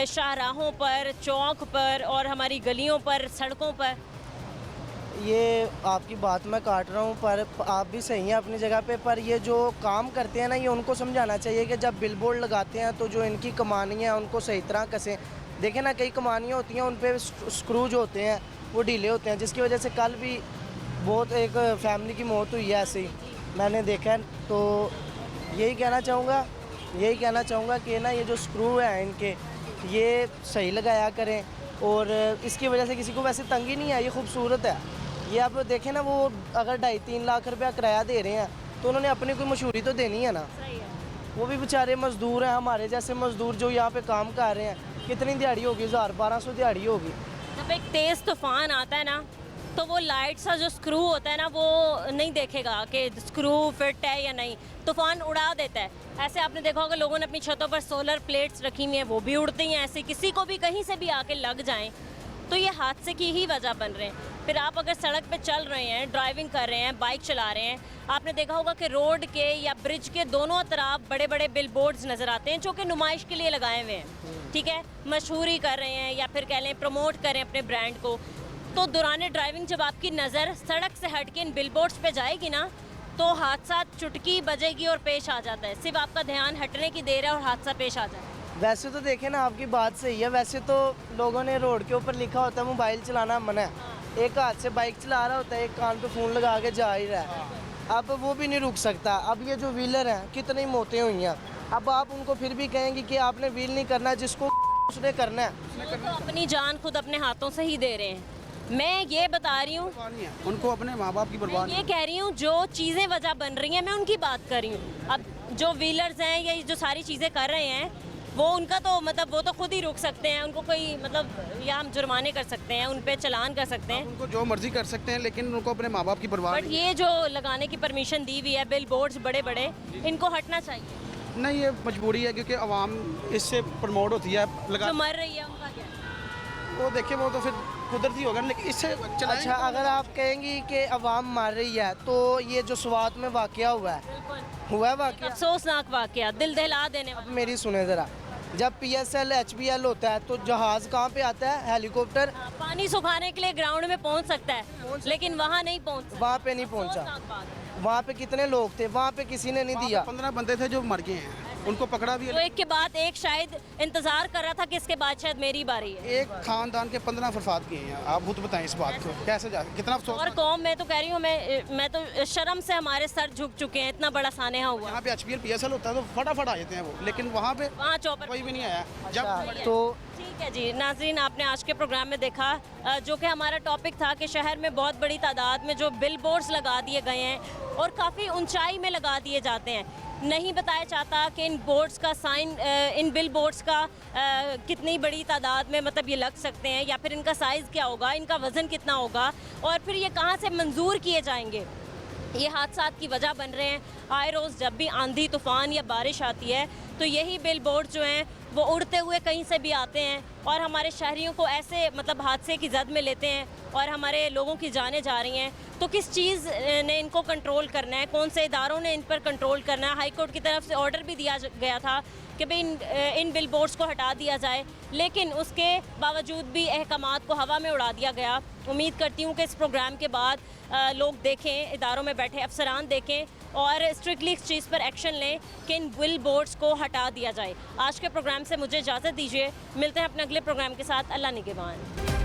शाहराहों पर, चौक पर और हमारी गलियों पर, सड़कों पर? ये आपकी बात मैं काट रहा हूँ, पर आप भी सही हैं अपनी जगह पे, पर ये जो काम करते हैं ना, ये उनको समझाना चाहिए कि जब बिल बोर्ड लगाते हैं तो जो इनकी कमानी है उनको सही तरह कसें। देखें ना, कई कमानियाँ होती हैं उन पर स्क्रूज होते हैं, वो ढीले होते हैं, जिसकी वजह से कल भी बहुत एक फैमिली की मौत हुई है ऐसे ही, मैंने देखा है। तो यही कहना चाहूँगा कि ना ये जो स्क्रू हैं इनके, ये सही लगाया करें, और इसकी वजह से किसी को वैसे तंगी नहीं है, ये खूबसूरत है। ये आप देखें ना, वो अगर 2.5-3 लाख रुपया किराया दे रहे हैं तो उन्होंने अपनी कोई मशहूरी तो देनी है ना। वो भी बेचारे मज़दूर हैं, हमारे जैसे मज़दूर जो यहाँ पे काम कर रहे हैं, कितनी दिहाड़ी होगी? 1000-1200 दिहाड़ी होगी। जब एक तेज़ तूफान आता है ना, तो वो लाइट सा जो स्क्रू होता है ना, वो नहीं देखेगा कि स्क्रू फिट है या नहीं, तूफान उड़ा देता है। ऐसे आपने देखा होगा लोगों ने अपनी छतों पर सोलर प्लेट्स रखी हुई हैं, वो भी उड़ती हैं ऐसे, किसी को भी कहीं से भी आके लग जाएं तो ये हादसे की ही वजह बन रहे हैं। फिर आप अगर सड़क पे चल रहे हैं, ड्राइविंग कर रहे हैं, बाइक चला रहे हैं, आपने देखा होगा कि रोड के या ब्रिज के दोनों तरफ बड़े बड़े बिल बोर्ड्स नज़र आते हैं जो कि नुमाइश के लिए लगाए हुए हैं। ठीक है, मशहूरी कर रहे हैं या फिर कह लें प्रमोट करें अपने ब्रांड को। तो दौरान ड्राइविंग जब आपकी नज़र सड़क से हट के इन बिल बोर्ड्स पे जाएगी ना, तो हादसा चुटकी बजेगी और पेश आ जाता है। सिर्फ आपका ध्यान हटने की देर है और हादसा पेश आ जाता है। वैसे तो देखें ना, आपकी बात सही है, वैसे तो लोगों ने रोड के ऊपर लिखा होता है मोबाइल चलाना मना है, एक हाथ से बाइक चला रहा होता है, एक कान पे फ़ोन लगा के जा ही रहा है, अब वो भी नहीं रुक सकता। अब ये जो व्हीलर हैं, कितनी मौतें हुई हैं, अब आप उनको फिर भी कहेंगे कि आपने व्हील नहीं करना, जिसको उसने करना है। तो अपनी जान खुद अपने हाथों से ही दे रहे हैं। मैं ये बता रही हूँ, उनको अपने माँ बाप की बर्बाद, ये कह रही हूँ जो चीज़ें वजह बन रही हैं, मैं उनकी बात कर रही हूँ। अब जो व्हीलर्स हैं या जो सारी चीज़ें कर रहे हैं, वो उनका तो मतलब वो तो खुद ही रुक सकते हैं, उनको कोई मतलब या हम जुर्माने कर सकते हैं, उन पे चालान कर सकते हैं, उनको जो मर्जी कर सकते हैं, लेकिन उनको अपने माँ बाप की बर्बाद। बट ये जो लगाने की परमिशन दी हुई है बिल बोर्ड्स बड़े बड़े, इनको हटना चाहिए। नहीं, ये मजबूरी है क्योंकि आवाम इससे प्रमोट होती है। जो मर रही है उनका क्या? वो देखिए, वो तो फिर कुदरती होगा, लेकिन इससे अच्छा, अगर आप कहेंगी कि आवाम मार रही है, तो ये जो स्वात में वाकया हुआ है वाकया, अफसोसनाक वाकया, दिल दहला देने वाला। मेरी सुने ज़रा, जब PSL HBL होता है तो जहाज़ कहाँ पे आता है? हेलीकॉप्टर। पानी सुखाने के लिए ग्राउंड में पहुंच सकता है, लेकिन वहाँ नहीं पहुंच, वहाँ पे नहीं पहुँचा। वहाँ पे कितने लोग थे? वहाँ पे किसी ने नहीं दिया। 15 बंदे थे जो मर गए हैं, उनको पकड़ा भी है। तो एक के बाद एक शायद इंतजार कर रहा था कि इसके बाद शायद मेरी बारी है। एक खानदान के 15 फरफात किए हैं, आप खुद बताएं इस बात को कैसे जा, कितना अफसोस। और कौम, मैं तो कह रही हूँ, मैं तो शर्म से हमारे सर झुक चुके हैं, इतना बड़ा सानेहा हुआ। यहाँ पे HBL PSL होता है तो फटाफट आ जाते हैं वो, लेकिन वहाँ पे चौपर कोई भी नहीं आया। जब तो ठीक है जी नाज़रीन, आपने आज के प्रोग्राम में देखा जो कि हमारा टॉपिक था कि शहर में बहुत बड़ी तादाद में जो बिल बोर्ड्स लगा दिए गए हैं और काफ़ी ऊंचाई में लगा दिए जाते हैं। नहीं बताया जाता कि इन बोर्ड्स का साइन, इन बिल बोर्ड्स का कितनी बड़ी तादाद में मतलब ये लग सकते हैं, या फिर इनका साइज़ क्या होगा, इनका वज़न कितना होगा, और फिर ये कहाँ से मंजूर किए जाएंगे। ये हादसात की वजह बन रहे हैं। आए रोज़ जब भी आंधी तूफ़ान या बारिश आती है तो यही बिल बोर्ड जो हैं वो उड़ते हुए कहीं से भी आते हैं और हमारे शहरियों को ऐसे मतलब हादसे की जद में लेते हैं और हमारे लोगों की जानें जा रही हैं। तो किस चीज़ ने इनको कंट्रोल करना है, कौन से इदारों ने इन पर कंट्रोल करना है? हाई कोर्ट की तरफ से ऑर्डर भी दिया गया था कि भाई इन बिल बोर्ड्स को हटा दिया जाए, लेकिन उसके बावजूद भी अहकामात को हवा में उड़ा दिया गया। उम्मीद करती हूँ कि इस प्रोग्राम के बाद लोग देखें, इदारों में बैठे अफसरान देखें और स्ट्रिक्टली इस चीज़ पर एक्शन लें कि इन बिल बोर्ड्स को हटा दिया जाए। आज के प्रोग्राम से मुझे इजाज़त दीजिए, मिलते हैं अपने अगले प्रोग्राम के साथ। अल्लाह निगहबान।